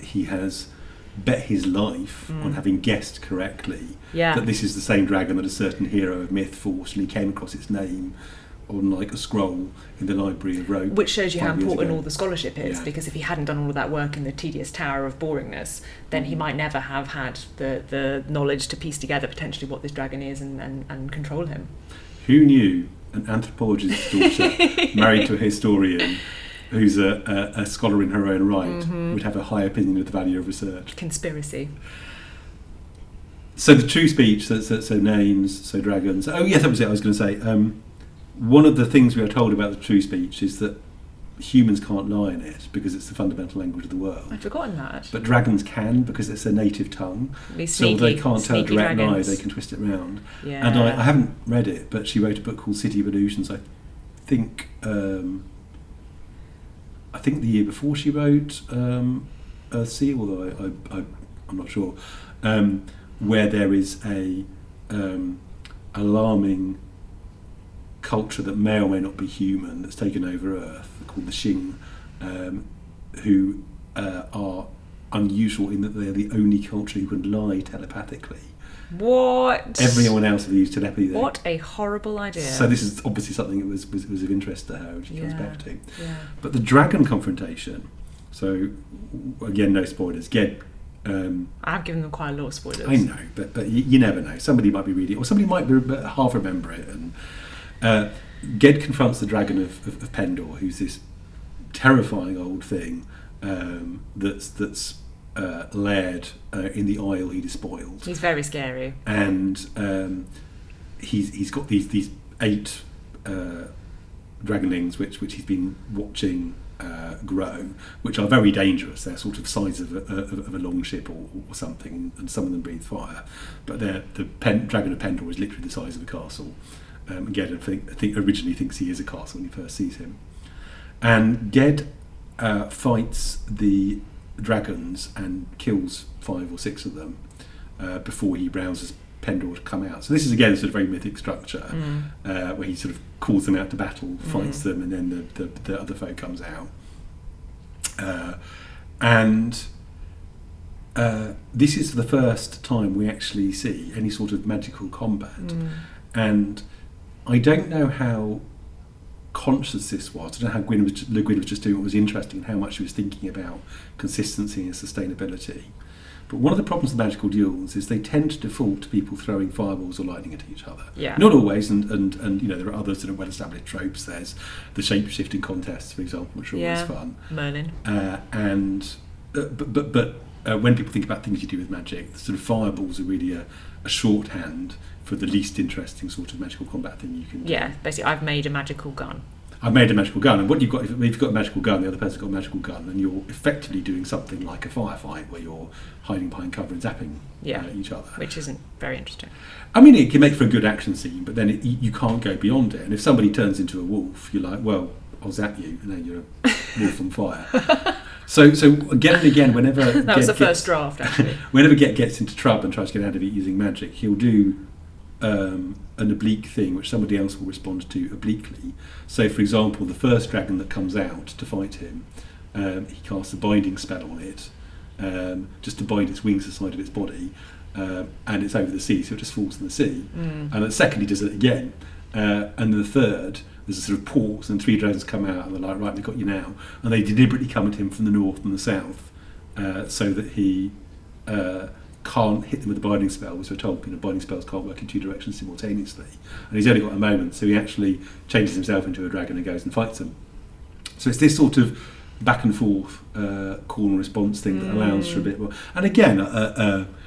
he has bet his life on having guessed correctly that this is the same dragon that a certain hero of myth fought, and he came across its name on like a scroll in the Library of Rome. Which shows you how important all the scholarship is, because if he hadn't done all of that work in the tedious tower of boringness, then he might never have had the knowledge to piece together potentially what this dragon is and control him. Who knew an anthropologist's daughter married to a historian who's a scholar in her own right would have a high opinion of the value of research? Conspiracy. So the true speech, so names, so dragons. Oh yes, that was it I was going to say. One of the things we are told about the true speech is that humans can't lie in it because it's the fundamental language of the world. I'd forgotten that. But dragons can, because it's their native tongue. So they can't tell a direct lie, they can twist it around. Yeah. And I haven't read it, but she wrote a book called City of Illusions, I think the year before she wrote Earthsea, although I'm not sure, where there is a alarming culture that may or may not be human that's taken over Earth, called the Xing, who are unusual in that they're the only culture who can lie telepathically. What? Everyone else will use telepathy. What a horrible idea. So this is obviously something that was of interest to her, and she comes back to. Yeah. But the dragon confrontation, so again, no spoilers. Ged. I've given them quite a lot of spoilers. I know, but you never know. Somebody might be reading it, or somebody might half remember it. And Ged confronts the dragon of Pendor, who's this terrifying old thing that's laird in the isle he despoiled. He's very scary. And he's got these 8 dragonlings which he's been watching grow, which are very dangerous. They're sort of size of a longship or something, and some of them breathe fire. But the dragon of Pendor is literally the size of a castle. Ged, I think originally thinks he is a castle when he first sees him. And Ged fights the dragons and kills 5 or 6 of them before he rouses Pendor to come out. So this is again sort of very mythic structure where he sort of calls them out to battle, fights them, and then the other foe comes out. This is the first time we actually see any sort of magical combat. And I don't know how conscious this was. I don't know how Le Guin was just doing what was interesting and how much she was thinking about consistency and sustainability. But one of the problems with magical duels is they tend to default to people throwing fireballs or lightning at each other. Yeah. Not always, and you know, there are other sort of well-established tropes. There's the shape-shifting contests, for example, which are always fun. Merlin. But when people think about things you do with magic, the sort of fireballs are really a shorthand for the least interesting sort of magical combat thing you can do. Yeah, basically, I've made a magical gun. I've made a magical gun, and what you've got, if you've got a magical gun, the other person's got a magical gun, and you're effectively doing something like a firefight where you're hiding behind cover and zapping each other. Which isn't very interesting. I mean, it can make for a good action scene, but then you can't go beyond it. And if somebody turns into a wolf, you're like, well, I'll zap you, and then you're a wolf on fire. So again and again, whenever that was the first draft, actually. Whenever Get gets into trouble and tries to get out of it using magic, he'll do an oblique thing which somebody else will respond to obliquely. So, for example, the first dragon that comes out to fight him, he casts a binding spell on it, just to bind its wings to the side of its body, and it's over the sea, so it just falls in the sea. And the second he does it again, and then the third, there's a sort of pause, and 3 dragons come out, and they're like, right, we've got you now. And they deliberately come at him from the north and the south, so that he can't hit them with a binding spell, which we're told binding spells can't work in 2 directions simultaneously. And he's only got a moment, so he actually changes himself into a dragon and goes and fights them. So it's this sort of back and forth call and response thing that allows for a bit more. And again,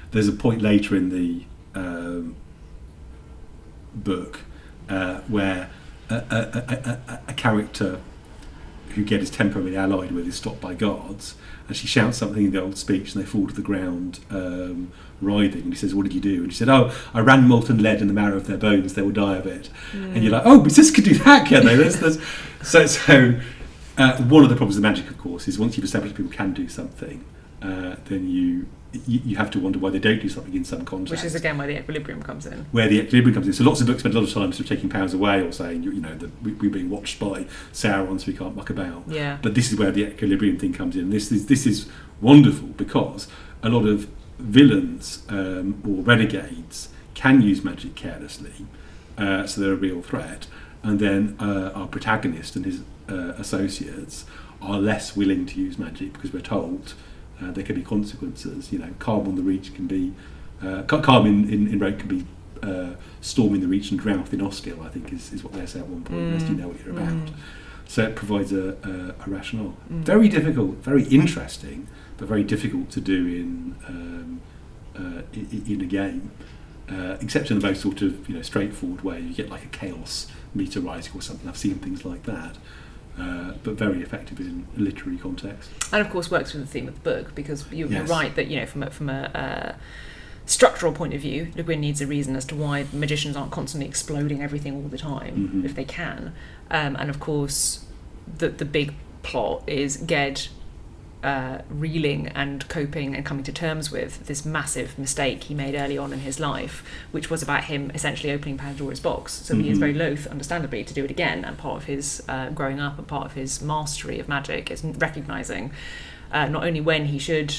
there's a point later in the book where a character who Ged is temporarily allied with is stopped by guards, and she shouts something in the old speech, and they fall to the ground writhing, and he says, what did you do? And she said, oh, I ran molten lead in the marrow of their bones, they will die of it. And you're like, oh, but this could do that, can they? So one of the problems of magic, of course, is once you've established people can do something, then you you have to wonder why they don't do something in some context. Which is again where the equilibrium comes in. So lots of books spend a lot of time sort of taking powers away or saying, that we're being watched by Sauron, so we can't muck about. Yeah. But this is where the equilibrium thing comes in. This is wonderful because a lot of villains or renegades can use magic carelessly, so they're a real threat. And then our protagonist and his associates are less willing to use magic because we're told there can be consequences. Calm on the Reach can be calm in Rogue can be storming the Reach and drought in Ostil, I think is what they say at one point, unless you know what you're about. So it provides a rationale. Very difficult, very interesting, but very difficult to do in a game. Except in the most sort of straightforward way. You get like a chaos meter rising or something. I've seen things like that. But very effective in a literary context. And of course works with the theme of the book, because you're right that from a structural point of view, Le Guin needs a reason as to why magicians aren't constantly exploding everything all the time, if they can. And of course the big plot is Ged reeling and coping and coming to terms with this massive mistake he made early on in his life, which was about him essentially opening Pandora's box. So he is very loath, understandably, to do it again, and part of his growing up and part of his mastery of magic is recognising not only when he should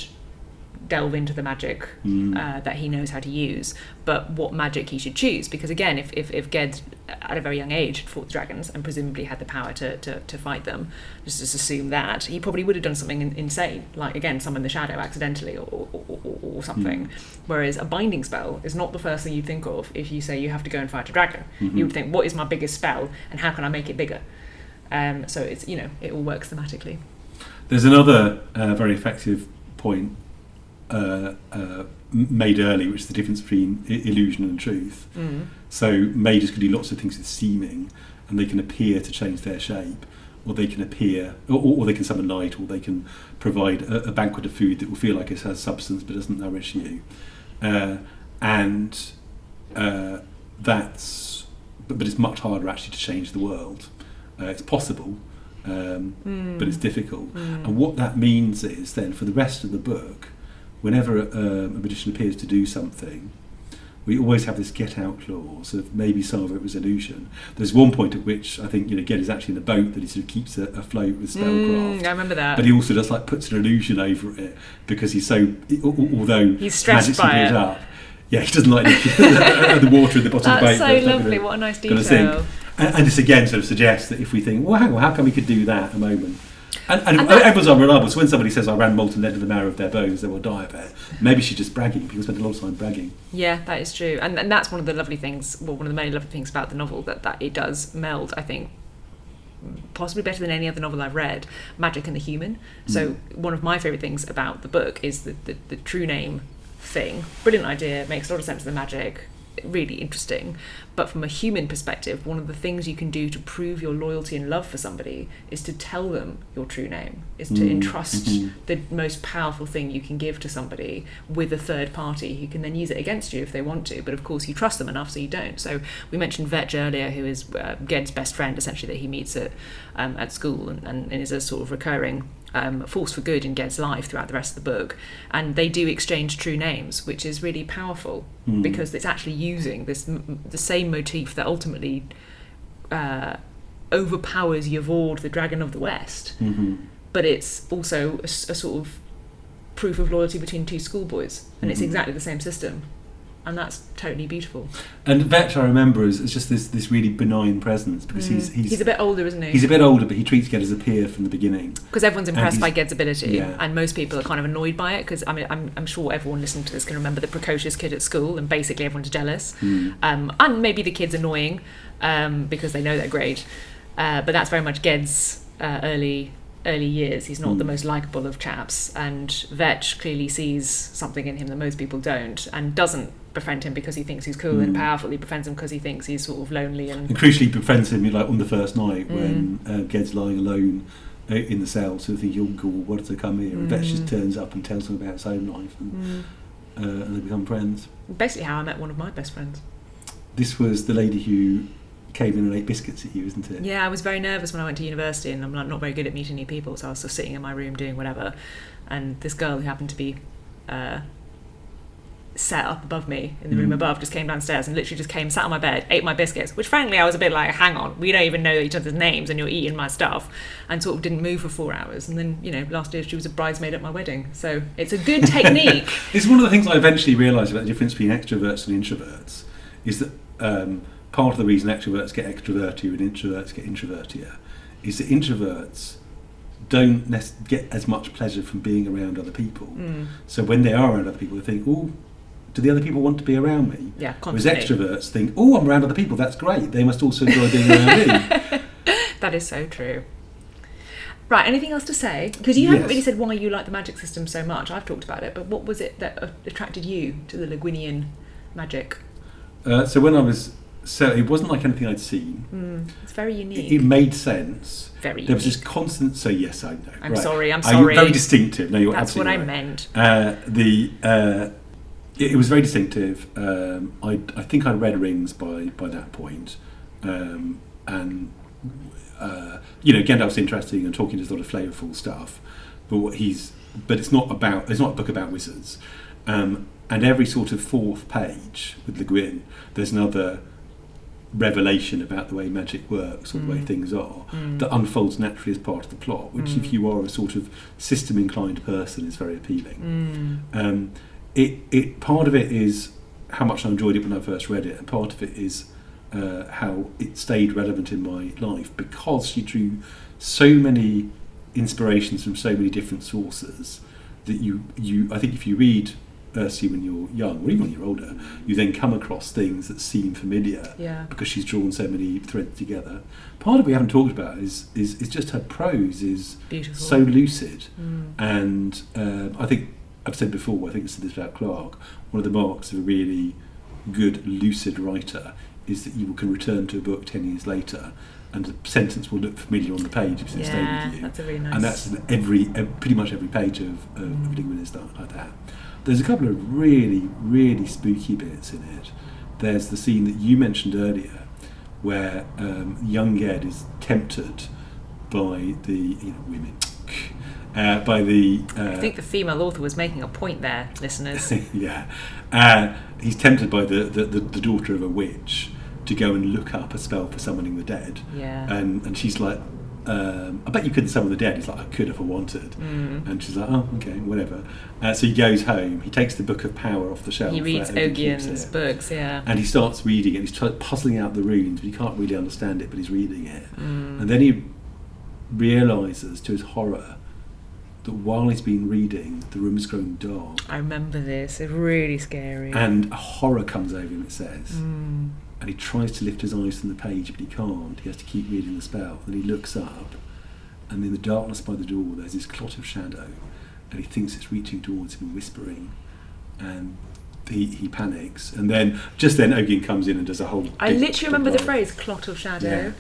delve into the magic that he knows how to use, but what magic he should choose. Because again, if Ged at a very young age had fought the dragons and presumably had the power to fight them, just assume that he probably would have done something insane, like again summon the shadow accidentally or something. Whereas a binding spell is not the first thing you'd think of if you say you have to go and fight a dragon. You would think, what is my biggest spell and how can I make it bigger? So it's it all works thematically. There's another very effective point made early, which is the difference between illusion and truth. So mages can do lots of things with seeming, and they can appear to change their shape, or they can appear, or they can summon light, or they can provide a banquet of food that will feel like it has substance but doesn't nourish you. But it's much harder actually to change the world. It's possible, but it's difficult. And what that means is then for the rest of the book, whenever a magician appears to do something, we always have this get-out clause of maybe some of it was illusion. There's one point at which I think Ged is actually in a boat that he sort of keeps afloat with spellcraft. I remember that. But he also just puts an illusion over it because he's so, although he's stressed by it. Up, he doesn't like the water in the bottom of the boat. That's so lovely. What a nice detail. And this again sort of suggests that if we think, well, hang on, how come we could do that a moment? And everyone's unreliable, so when somebody says I ran molten lead to the marrow of their bones, they will die of it. Maybe she's just bragging. People spend a lot of time bragging. Yeah, that is true. And that's one of the lovely things, one of the many lovely things about the novel, that it does meld, I think, possibly better than any other novel I've read, magic and the human. So one of my favourite things about the book is the true name thing. Brilliant idea, makes a lot of sense of the magic, really interesting. But from a human perspective, one of the things you can do to prove your loyalty and love for somebody is to tell them your true name, is to entrust the most powerful thing you can give to somebody with a third party who can then use it against you if they want to. But of course you trust them enough so you don't. So we mentioned Vetch earlier, who is Ged's best friend essentially, that he meets at school and is a sort of recurring force for good in Ged's life throughout the rest of the book. And they do exchange true names, which is really powerful because it's actually using the same motif that ultimately overpowers Yavord, the Dragon of the West. But it's also a sort of proof of loyalty between two schoolboys, and it's exactly the same system. And that's totally beautiful. And Vetch, I remember, is just this really benign presence, because he's a bit older, isn't he? He's a bit older, but he treats Ged as a peer from the beginning. Because everyone's impressed by Ged's ability, and most people are kind of annoyed by it. Because I'm sure everyone listening to this can remember the precocious kid at school, and basically everyone's jealous. And maybe the kid's annoying because they know they're great, but that's very much Ged's early years. He's not the most likeable of chaps, and Vetch clearly sees something in him that most people don't, and doesn't befriend him because he thinks he's cool and powerful. He befriends him because he thinks he's sort of lonely and crucially befriends him on the first night when Ged's lying alone in the cell, so they think he'll go, what to come here, and Vetch just turns up and tells him about his own life, and they become friends. Basically how I met one of my best friends. This was the lady who came in and ate biscuits at you, isn't it? Yeah, I was very nervous when I went to university, and I'm not very good at meeting new people, so I was sort of sitting in my room doing whatever, and this girl who happened to be set up above me in the room above, just came downstairs and literally just came, sat on my bed, ate my biscuits, which frankly I was a bit like, hang on, we don't even know each other's names and you're eating my stuff, and sort of didn't move for 4 hours. And then, you know, last year she was a bridesmaid at my wedding. So it's a good technique. It's one of the things I eventually realised about the difference between extroverts and introverts, is that part of the reason extroverts get extrovertier and introverts get introvertier is that introverts don't get as much pleasure from being around other people. So when they are around other people, they think, oh, do the other people want to be around me? Yeah, constantly. Whereas extroverts think, oh, I'm around other people, that's great. They must also enjoy being around me. That is so true. Right, anything else to say? Because you haven't really said why you like the magic system so much. I've talked about it, but what was it that attracted you to the Le Guinian magic? So when I was... So it wasn't like anything I'd seen. It's very unique. It made sense. Very There was unique. this constant... So yes, I know. I'm right. sorry. Very distinctive. No, you're That's what absolutely I right. meant. It was very distinctive. I think I read Rings by that point. And... you know, Gandalf's interesting and talking to a lot of flavourful stuff, but it's not a book about wizards. And every sort of fourth page with Le Guin, there's another revelation about the way magic works or the way things are that unfolds naturally as part of the plot, which if you are a sort of system inclined person is very appealing. It part of it is how much I enjoyed it when I first read it, and part of it is how it stayed relevant in my life because she drew so many inspirations from so many different sources that you I think if you read Earthsea when you're young or even when you're older, you then come across things that seem familiar because she's drawn so many threads together. Part of what we haven't talked about is just her prose is beautiful. So lucid, and I think I've said before, I think I said this about Clark, one of the marks of a really good lucid writer is that you can return to a book 10 years later and the sentence will look familiar on the page because it's stayed with you. That's a really nice. And that's in pretty much every page of Le Guin is like that. There's a couple of really, really spooky bits in it. There's the scene that you mentioned earlier where young Ed is tempted by the women. By the I think the female author was making a point there, listeners. He's tempted by the daughter of a witch to go and look up a spell for summoning the dead. And she's like, I bet you couldn't summon the dead. He's like, I could if I wanted. And she's like, oh, okay, whatever. So he goes home, he takes the Book of Power off the shelf. He reads Ogien's books, and he starts reading it. He's puzzling out the runes, but he can't really understand it, but he's reading it. And then he realises, to his horror, that while he's been reading, the room has grown dark. I remember this. It's really scary. And a horror comes over him, it says. And he tries to lift his eyes from the page, but he can't. He has to keep reading the spell. And he looks up, and in the darkness by the door, there's this clot of shadow, and he thinks it's reaching towards him and whispering. And he panics. And then, just then, Ogin comes in and does a whole... I literally remember the phrase, clot of shadow. Yeah.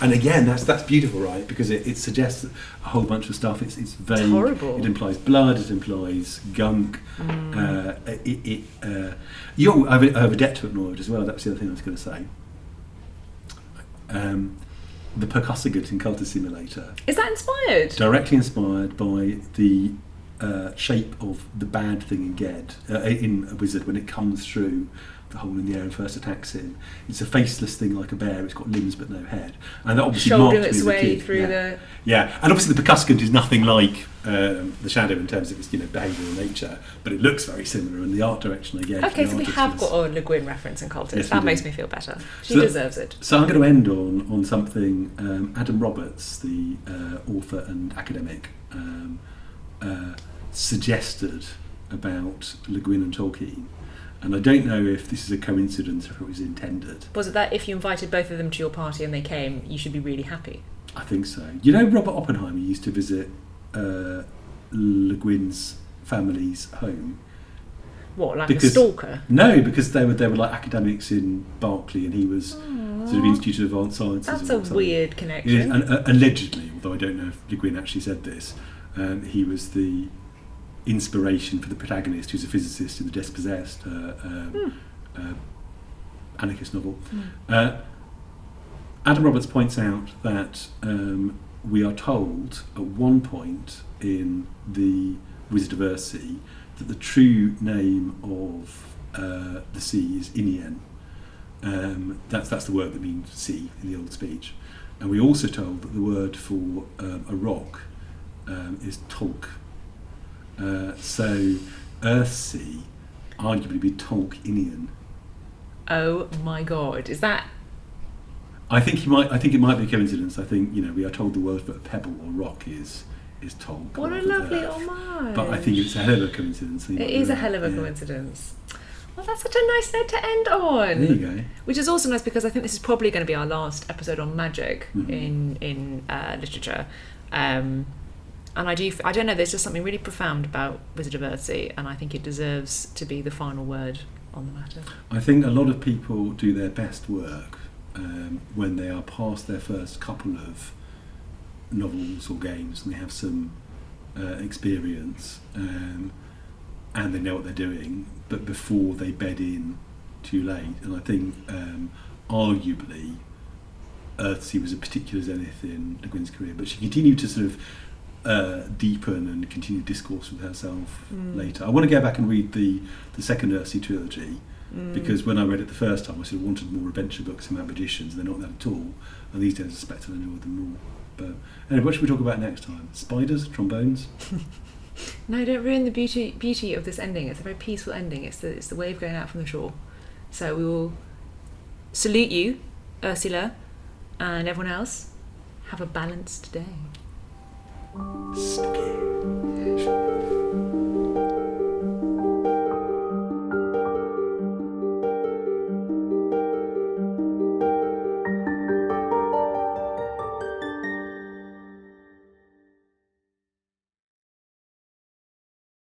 And again, that's beautiful, right? Because it suggests a whole bunch of stuff. It's vague. It's horrible. It implies blood. It implies gunk. I have a debt to acknowledge as well. That was the other thing I was going to say. The percussive in Cultist Simulator. Is that inspired? Directly inspired by the shape of the bad thing in Ged, in a wizard, when it comes through the hole in the air and first attacks him. It's a faceless thing like a bear. It's got limbs but no head, and that obviously shouldering marked me its as a way kid. through the... and obviously the percussive is nothing like the shadow in terms of its behaviour and nature, but it looks very similar, and the art direction again. Okay, so we have got a Le Guin reference in Cultist. Yes, that makes me feel better. She so deserves it. So I'm going to end on something Adam Roberts, the author and academic, suggested about Le Guin and Tolkien. And I don't know if this is a coincidence or if it was intended. Was it that if you invited both of them to your party and they came, you should be really happy? I think so. You know, Robert Oppenheimer used to visit Le Guin's family's home. What, like a stalker? No, because they were like academics in Berkeley, and he was sort of Institute of Advanced Sciences. That's a weird connection. And allegedly, although I don't know if Le Guin actually said this, he was the inspiration for the protagonist, who's a physicist in the Dispossessed anarchist novel. Adam Roberts points out that we are told at one point in the Wizard of Earthsea that the true name of the sea is Inien. That's the word that means sea in the old speech. And we're also told that the word for a rock is Tolk. So Earthsea arguably be Tolkienian. Oh my God! Is that? I think it might be a coincidence. I think we are told the word for a pebble or rock is Tolk. What a lovely homage! But I think it's a hell of a coincidence. It is a hell of a coincidence. Well, that's such a nice note to end on. There you go. Which is also nice because I think this is probably going to be our last episode on magic in literature. And I don't know, there's just something really profound about Wizard of Earthsea, and I think it deserves to be the final word on the matter. I think a lot of people do their best work when they are past their first couple of novels or games and they have some experience and they know what they're doing, but before they bed in too late. And I think arguably Earthsea was a particular zenith in Le Guin's career, but she continued to sort of deepen and continue discourse with herself later. I want to go back and read the second Earthsea trilogy, because when I read it the first time I sort of wanted more adventure books about magicians, and they're not that at all, and these days I suspect I'll enjoy them more. But anyway, what should we talk about next time? Spiders? Trombones? No, don't ruin the beauty of this ending. It's a very peaceful ending. It's the wave going out from the shore. So we will salute you, Ursula, and everyone else. Have a balanced day. Spooky.